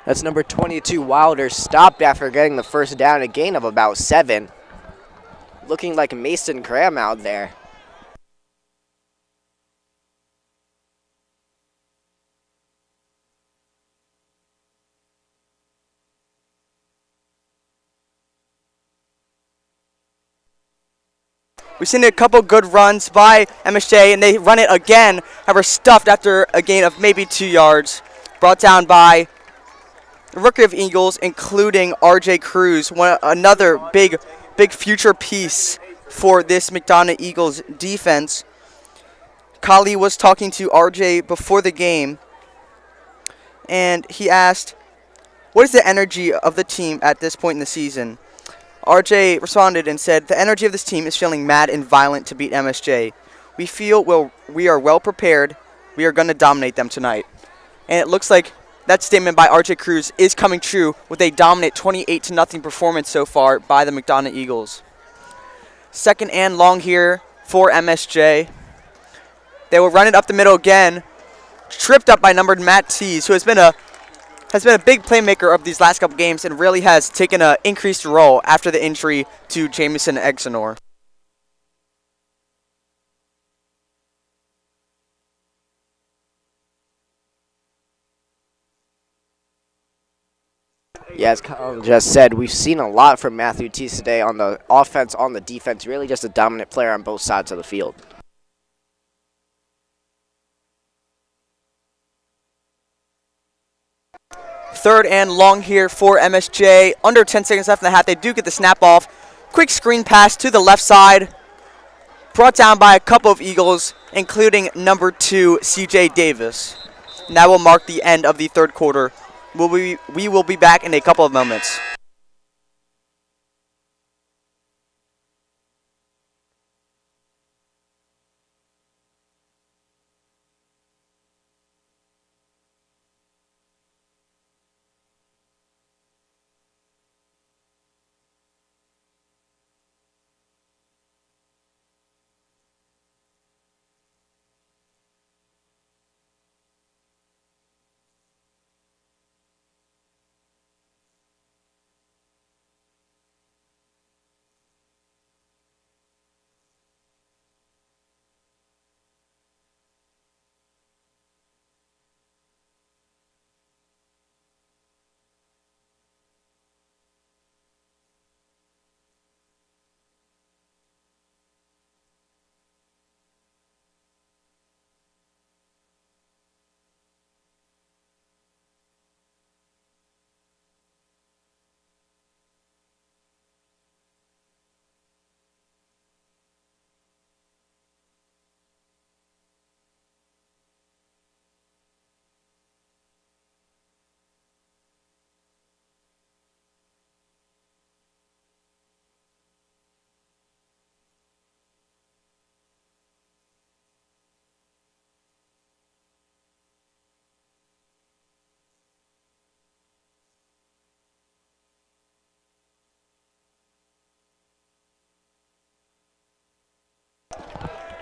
That's number 22, Wilder, stopped after getting the first down, a gain of about 7. Looking like Mason Graham out there. We've seen a couple good runs by MSJ, and they run it again. However, stuffed after a gain of maybe 2 yards. Brought down by the rookie of Eagles, including R.J. Cruz, another big future piece for this McDonogh Eagles defense. Kali was talking to R.J. before the game, and he asked, "What is the energy of the team at this point in the season?" RJ responded and said, "The energy of this team is feeling mad and violent to beat MSJ. We feel we are well prepared. We are going to dominate them tonight." And it looks like that statement by RJ Cruz is coming true with a dominant 28-0 performance so far by the McDonogh Eagles. Second and long here for MSJ. They will run it up the middle again. Tripped up by numbered Matt Tees, who has been a big playmaker of these last couple games and really has taken an increased role after the injury to Jamison Exonor. Yeah, as Colin just said, we've seen a lot from Matthew Teese today on the offense, on the defense. Really just a dominant player on both sides of the field. Third and long here for MSJ. Under 10 seconds left in the half. They do get the snap off. Quick screen pass to the left side. Brought down by a couple of Eagles, including number 2, CJ Davis. And that will mark the end of the third quarter. We will be back in a couple of moments.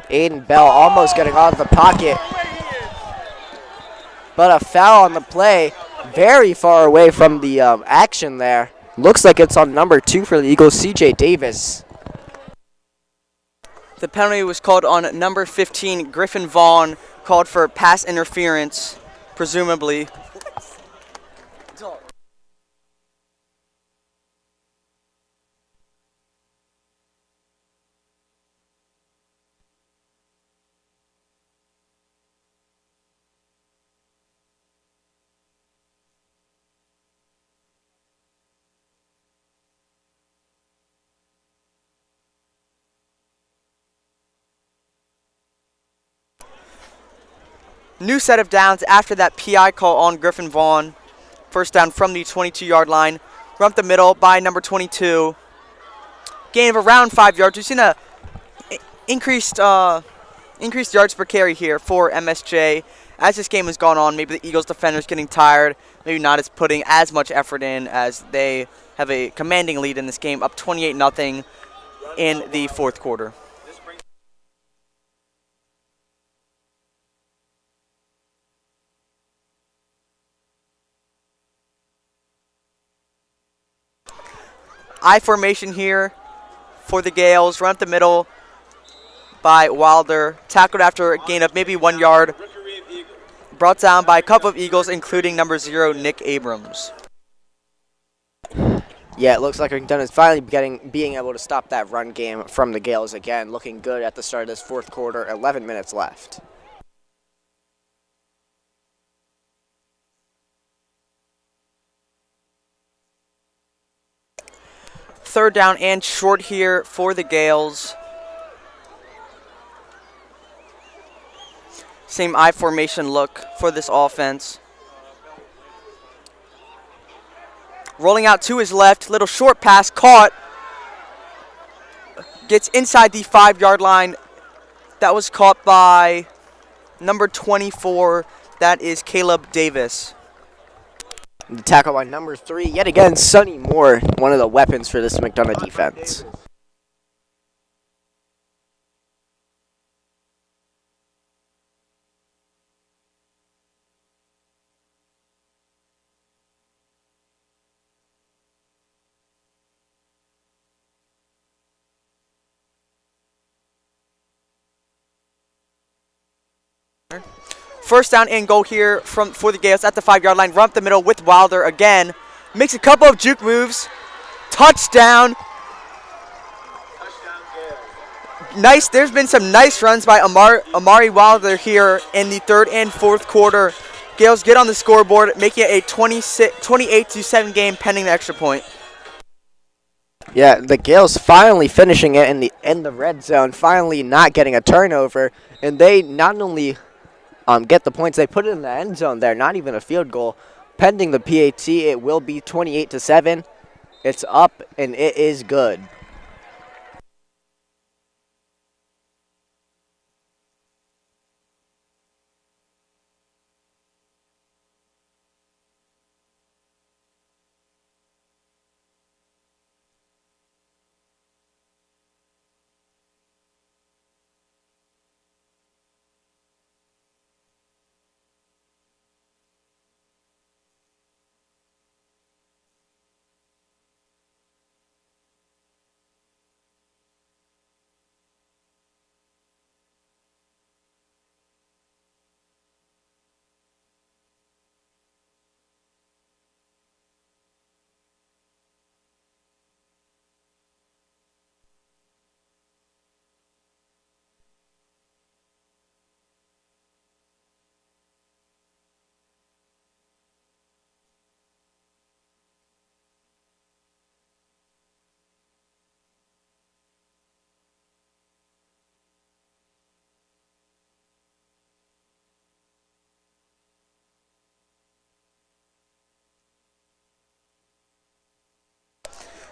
Aiden Bell almost getting out of the pocket. But a foul on the play, very far away from the action there. Looks like it's on number 2 for the Eagles, CJ Davis. The penalty was called on number 15, Griffin Vaughn, called for pass interference, presumably. New set of downs after that PI call on Griffin Vaughn. First down from the 22-yard line. Run up the middle by number 22. Gain of around 5 yards. We've seen a increased yards per carry here for MSJ. As this game has gone on, maybe the Eagles defenders getting tired, maybe not as putting as much effort in as they have a commanding lead in this game, up 28-0 in the fourth quarter. I formation here for the Gales. Run up the middle by Wilder. Tackled after a gain of maybe 1 yard. Brought down by a couple of Eagles, including number 0, Nick Abrams. Yeah, it looks like McDonogh is finally being able to stop that run game from the Gales again. Looking good at the start of this fourth quarter. 11 minutes left. Third down and short here for the Gales. Same I formation look for this offense. Rolling out to his left, little short pass caught. Gets inside the 5-yard line. That was caught by number 24. That is Caleb Davis. The tackle by number 3, yet again, Sonny Moore, one of the weapons for this McDonogh defense. First down and goal here for the Gales at the 5-yard line. Run up the middle with Wilder again. Makes a couple of juke moves. Touchdown. Nice. There's been some nice runs by Amari Wilder here in the third and fourth quarter. Gales get on the scoreboard, making it a 28-7 game pending the extra point. Yeah, the Gales finally finishing it in the red zone, finally not getting a turnover, and they not only get the points, they put it in the end zone there, not even a field goal. Pending the PAT, it will be 28-7. It's up, and it is good.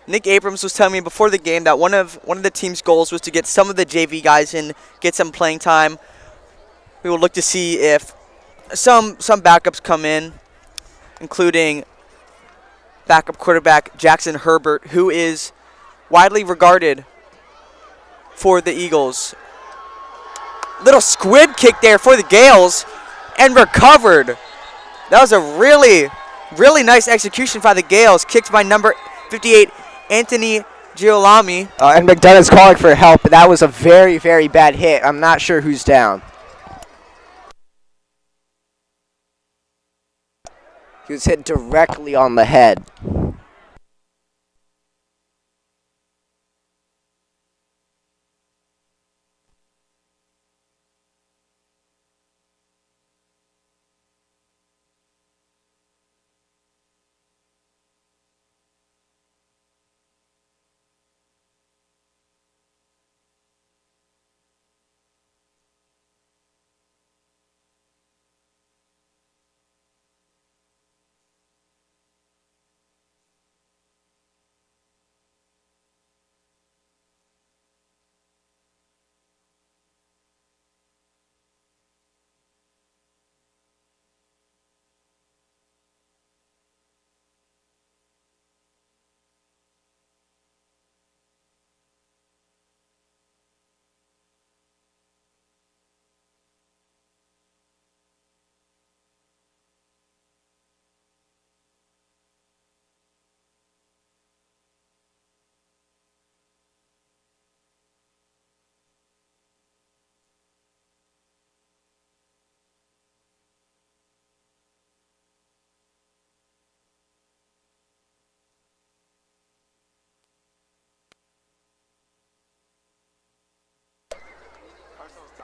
Nick Abrams was telling me before the game that one of the team's goals was to get some of the JV guys in, get some playing time. We will look to see if some backups come in, including backup quarterback Jackson Herbert, who is widely regarded for the Eagles. Little squib kick there for the Gales, and recovered. That was a really, really nice execution by the Gales, kicked by number 58, Anthony Giolami. And McDonogh's calling for help. That was a very, very bad hit. I'm not sure who's down. He was hit directly on the head.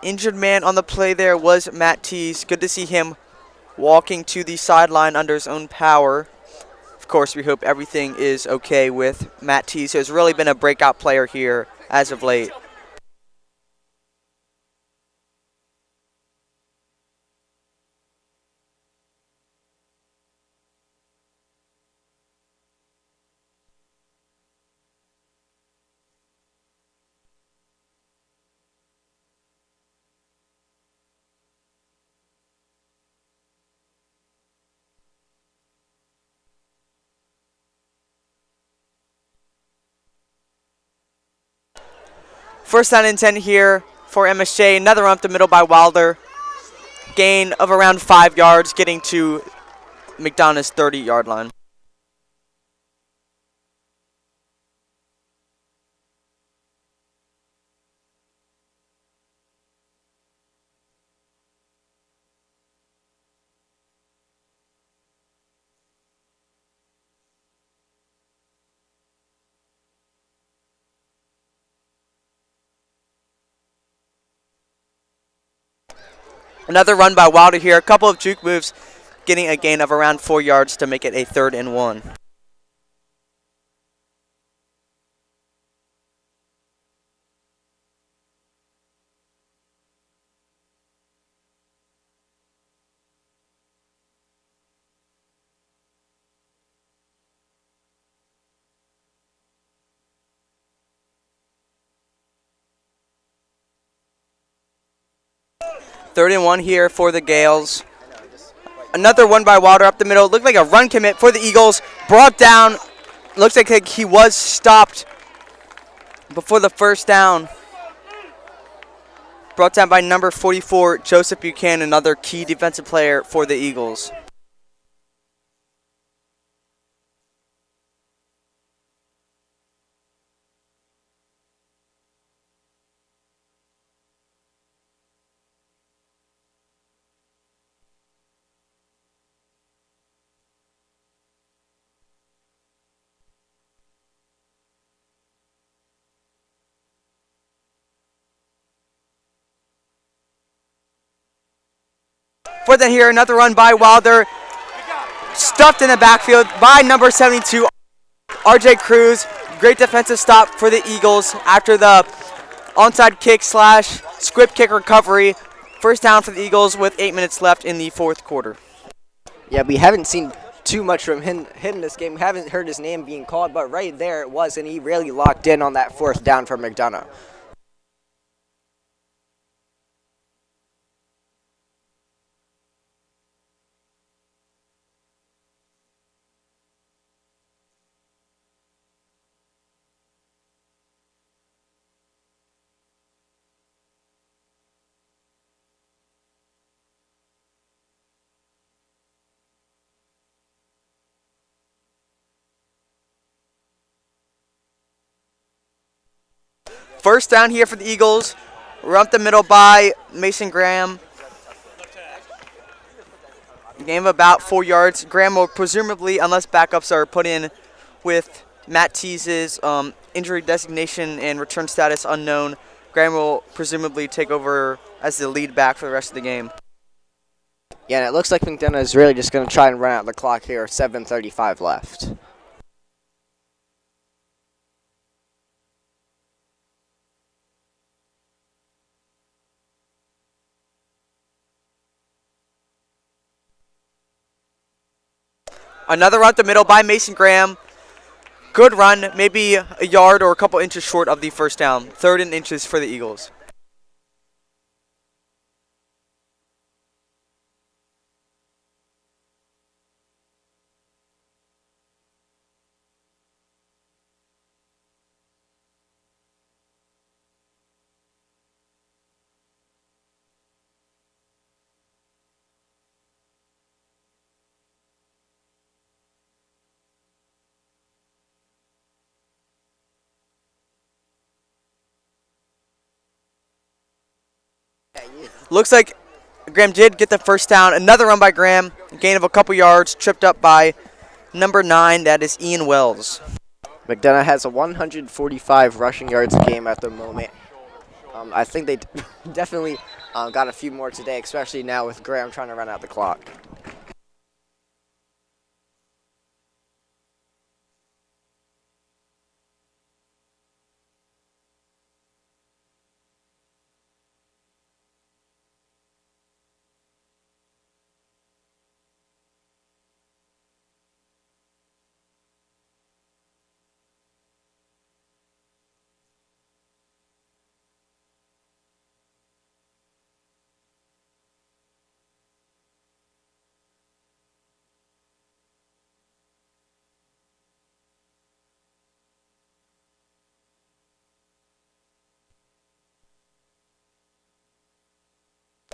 Injured man on the play there was Matt Tees. Good to see him walking to the sideline under his own power. Of course, we hope everything is okay with Matt Tees, who has really been a breakout player here as of late. First down and 10 here for MSJ. Another run up the middle by Wilder. Gain of around 5 yards, getting to McDonogh's 30-yard line. Another run by Wilder here. A couple of juke moves, getting a gain of around 4 yards to make it a 3rd and 1. Third and 1 here for the Gales. Another one by Wilder up the middle. Looked like a run commit for the Eagles. Brought down. Looks like he was stopped before the first down. Brought down by number 44, Joseph Buchanan, another key defensive player for the Eagles. For then here, another run by Wilder. Stuffed in the backfield by number 72, RJ Cruz. Great defensive stop for the Eagles after the onside kick / squib kick recovery. First down for the Eagles with 8 minutes left in the 4th quarter. Yeah, we haven't seen too much from him this game. Haven't heard his name being called, but right there it was, and he really locked in on that 4th down for McDonogh. First down here for the Eagles. Run up the middle by Mason Graham. Gain of about 4 yards. Graham will presumably, unless backups are put in with Matt Tease's injury designation and return status unknown, Graham will presumably take over as the lead back for the rest of the game. Yeah, and it looks like McDonogh is really just going to try and run out the clock here. 7:35 left. Another run up the middle by Mason Graham. Good run, maybe a yard or a couple inches short of the first down. 3rd and inches for the Eagles. Looks like Graham did get the first down. Another run by Graham. Gain of a couple yards. Tripped up by number 9. That is Ian Wells. McDonogh has a 145 rushing yards a game at the moment. I think they definitely got a few more today, especially now with Graham trying to run out the clock.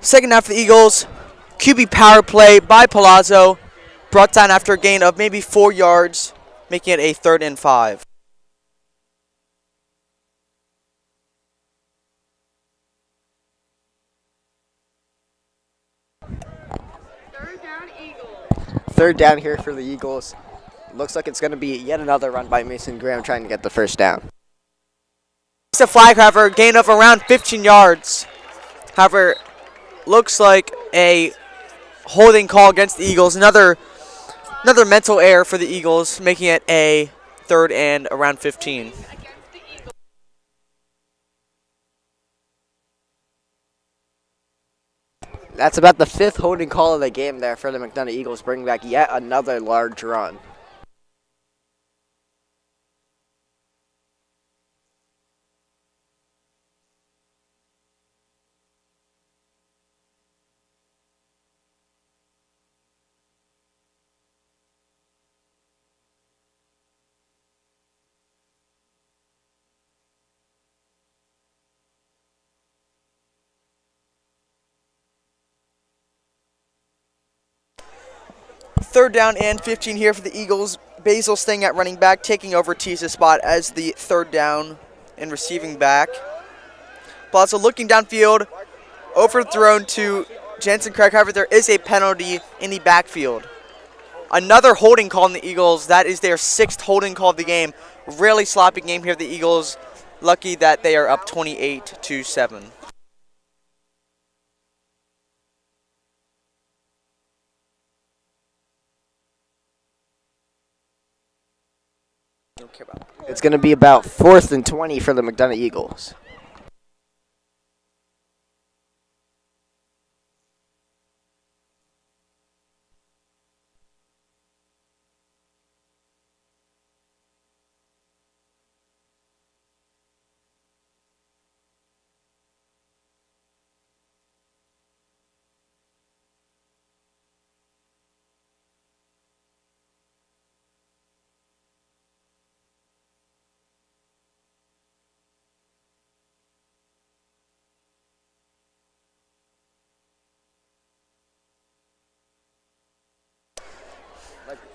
Second half for the Eagles. QB power play by Palazzo. Brought down after a gain of maybe 4 yards, making it a 3rd and 5. Third down, Eagles. Third down here for the Eagles. Looks like it's going to be yet another run by Mason Graham trying to get the first down. It's a flag, however, gain of around 15 yards. However, looks like a holding call against the Eagles. Another mental error for the Eagles, making it a 3rd and around 15. That's about the 5th holding call of the game there for the McDonogh Eagles, bringing back yet another large run. Third down and 15 here for the Eagles. Basil staying at running back, taking over Tease's spot as the 3rd down and receiving back. Palazzo looking downfield, overthrown to Jansen Craig. However, there is a penalty in the backfield. Another holding call on the Eagles. That is their 6th holding call of the game. Really sloppy game here. The Eagles lucky that they are up 28-7. Don't care about it. It's going to be about 4th and 20 for the McDonogh Eagles.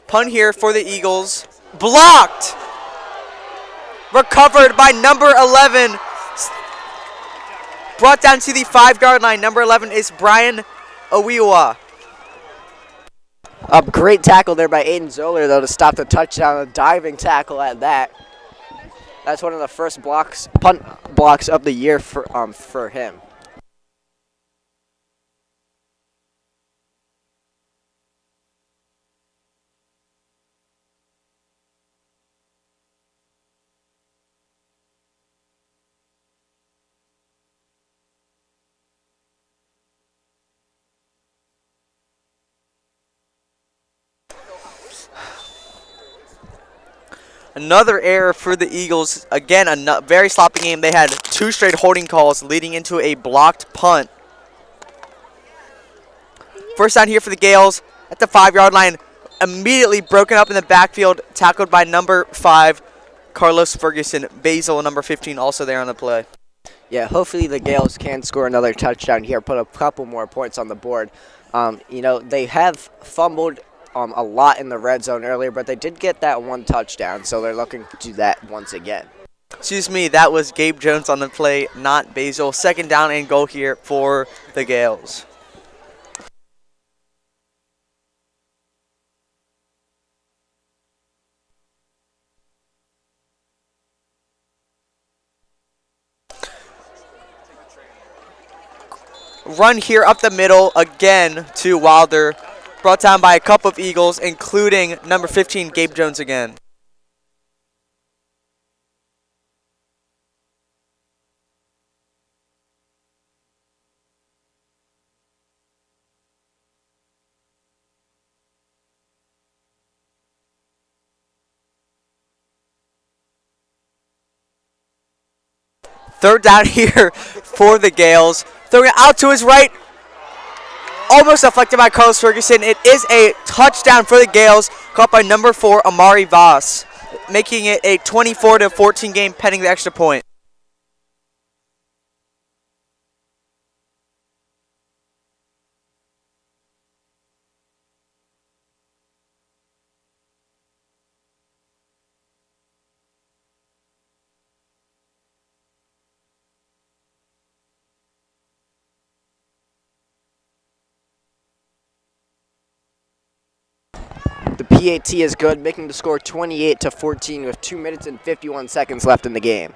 Punt here for the Eagles. Blocked! Recovered by number 11. Brought down to the 5-yard line. Number 11 is Brian Owiwa. A great tackle there by Aiden Zoller, though, to stop the touchdown. A diving tackle at that. That's one of the first punt blocks of the year for him. Another error for the Eagles. Again, a very sloppy game. They had 2 straight holding calls leading into a blocked punt. First down here for the Gales at the 5-yard line. Immediately broken up in the backfield, tackled by number 5, Carlos Ferguson. Basil, number 15, also there on the play. Yeah, hopefully the Gales can score another touchdown here, put a couple more points on the board. They have fumbled a lot in the red zone earlier, but they did get that 1 touchdown, so they're looking to do that once again. Excuse me, that was Gabe Jones on the play, not Basil. 2nd down and goal here for the Gales. Run here up the middle again to Wilder. Brought down by a couple of Eagles, including number 15, Gabe Jones again. Third down here for the Gales. Throwing it out to his right. Almost deflected by Carlos Ferguson. It is a touchdown for the Gales, caught by number 4, Amari Voss, making it a 24-14 game pending the extra point. PAT is good, making the score 28-14 with 2 minutes and 51 seconds left in the game.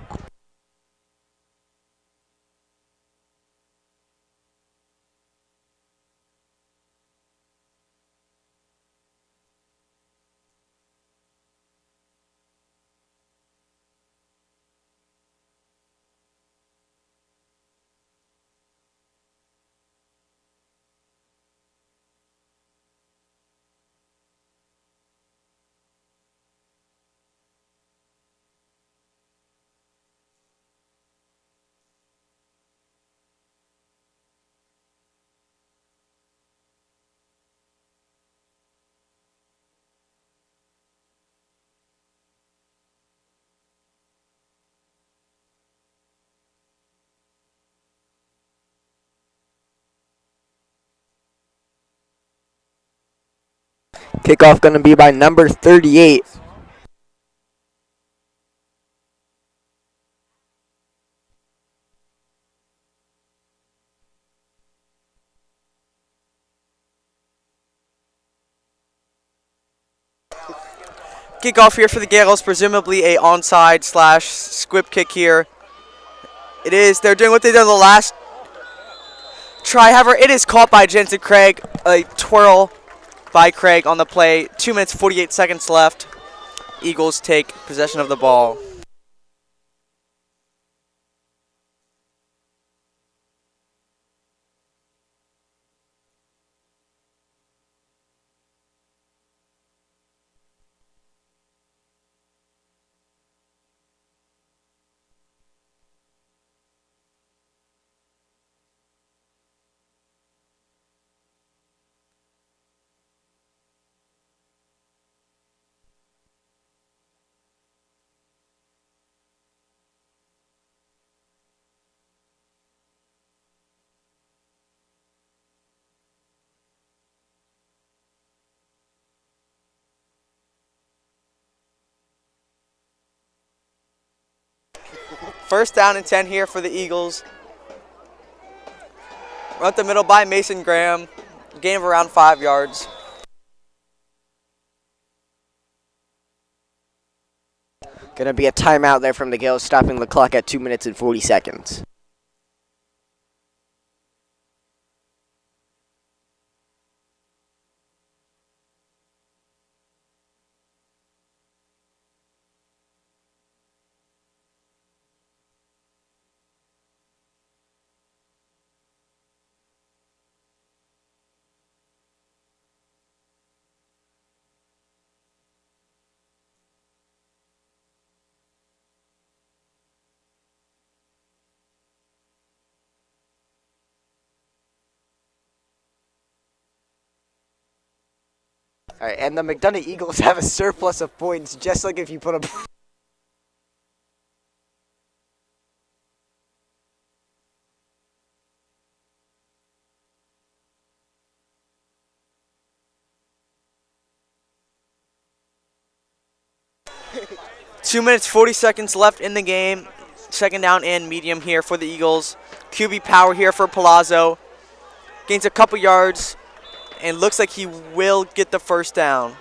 Kickoff going to be by number 38. Kickoff here for the Gales, presumably a onside / squib kick here. It is. They're doing what they did on the last try. However, it is caught by Jensen Craig. A twirl by Craig on the play. 2 minutes, 48 seconds left. Eagles take possession of the ball. First down and 10 here for the Eagles. Run up the middle by Mason Graham. Gain of around 5 yards. Going to be a timeout there from the Gales, stopping the clock at 2 minutes and 40 seconds. All right, and the McDonogh Eagles have a surplus of points, just like if you put them. Two minutes, 40 seconds left in the game. Second down and medium here for the Eagles. QB power here for Palazzo. Gains a couple yards and looks like he will get the first down.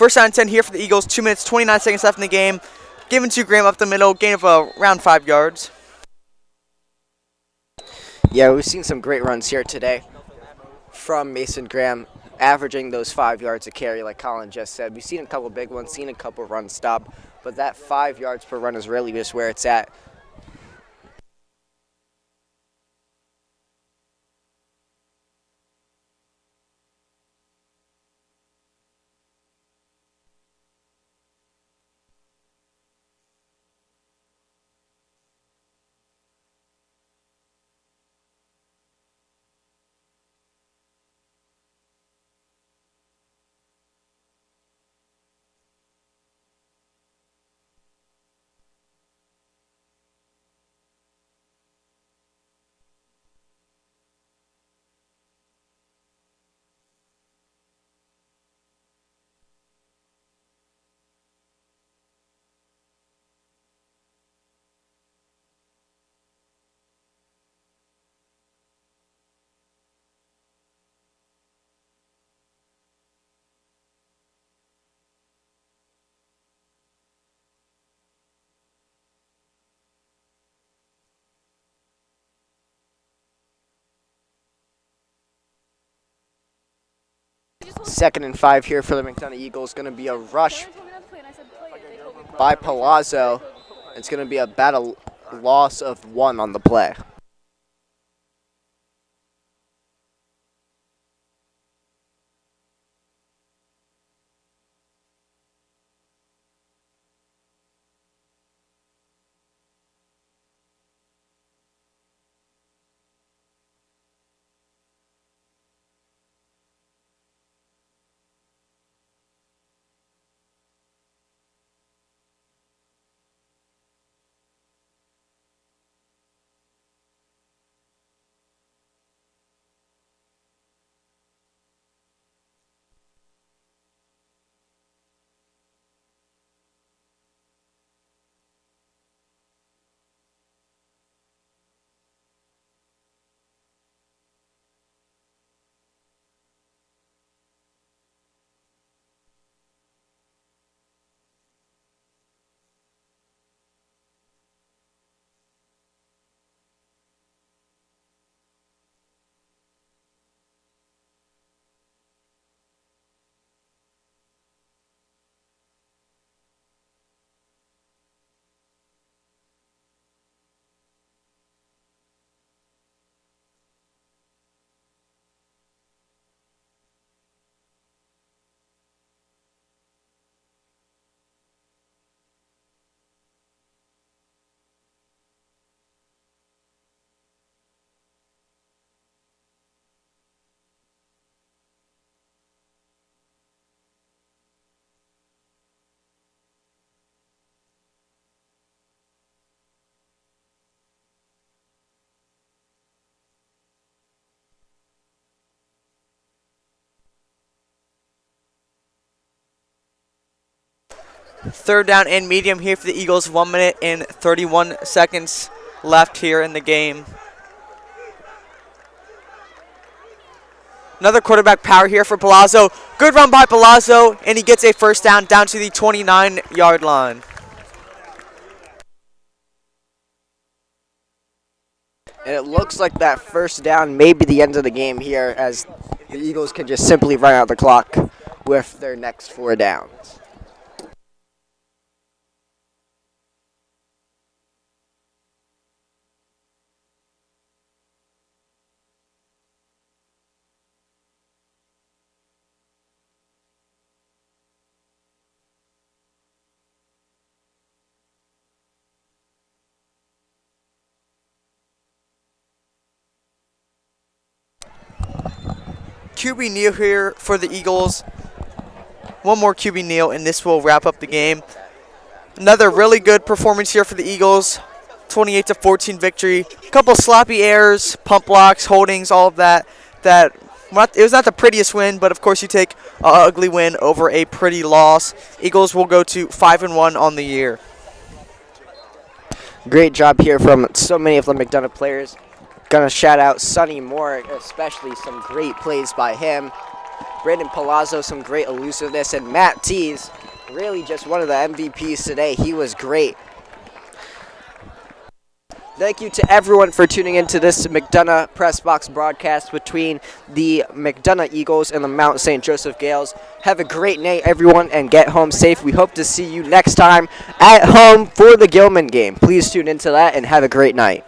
First down and 10 here for the Eagles. 2 minutes, 29 seconds left in the game. Given to Graham up the middle. Gain of around 5 yards. Yeah, we've seen some great runs here today from Mason Graham, averaging those 5 yards a carry like Colin just said. We've seen a couple big ones, seen a couple runs stop, but that 5 yards per run is really just where it's at. Second and 5 here for the McDonogh Eagles. Going to be a rush by Palazzo. It's going to be about a loss of 1 on the play. Third down and medium here for the Eagles. 1 minute and 31 seconds left here in the game. Another quarterback power here for Palazzo. Good run by Palazzo, and he gets a first down to the 29-yard line. And it looks like that first down may be the end of the game here, as the Eagles can just simply run out the clock with their next 4 downs. QB kneel here for the Eagles. One more QB kneel, and this will wrap up the game. Another really good performance here for the Eagles. 28-14 victory. A couple sloppy errors, pump blocks, holdings, all of that. It was not the prettiest win, but of course you take an ugly win over a pretty loss. Eagles will go to 5-1 on the year. Great job here from so many of the McDonogh players. Gonna shout out Sonny Moore, especially some great plays by him. Brandon Palazzo, some great elusiveness, and Matt Tees, really just one of the MVPs today. He was great. Thank you to everyone for tuning into this McDonogh Press Box broadcast between the McDonogh Eagles and the Mount St. Joseph Gales. Have a great night, everyone, and get home safe. We hope to see you next time at home for the Gilman game. Please tune into that and have a great night.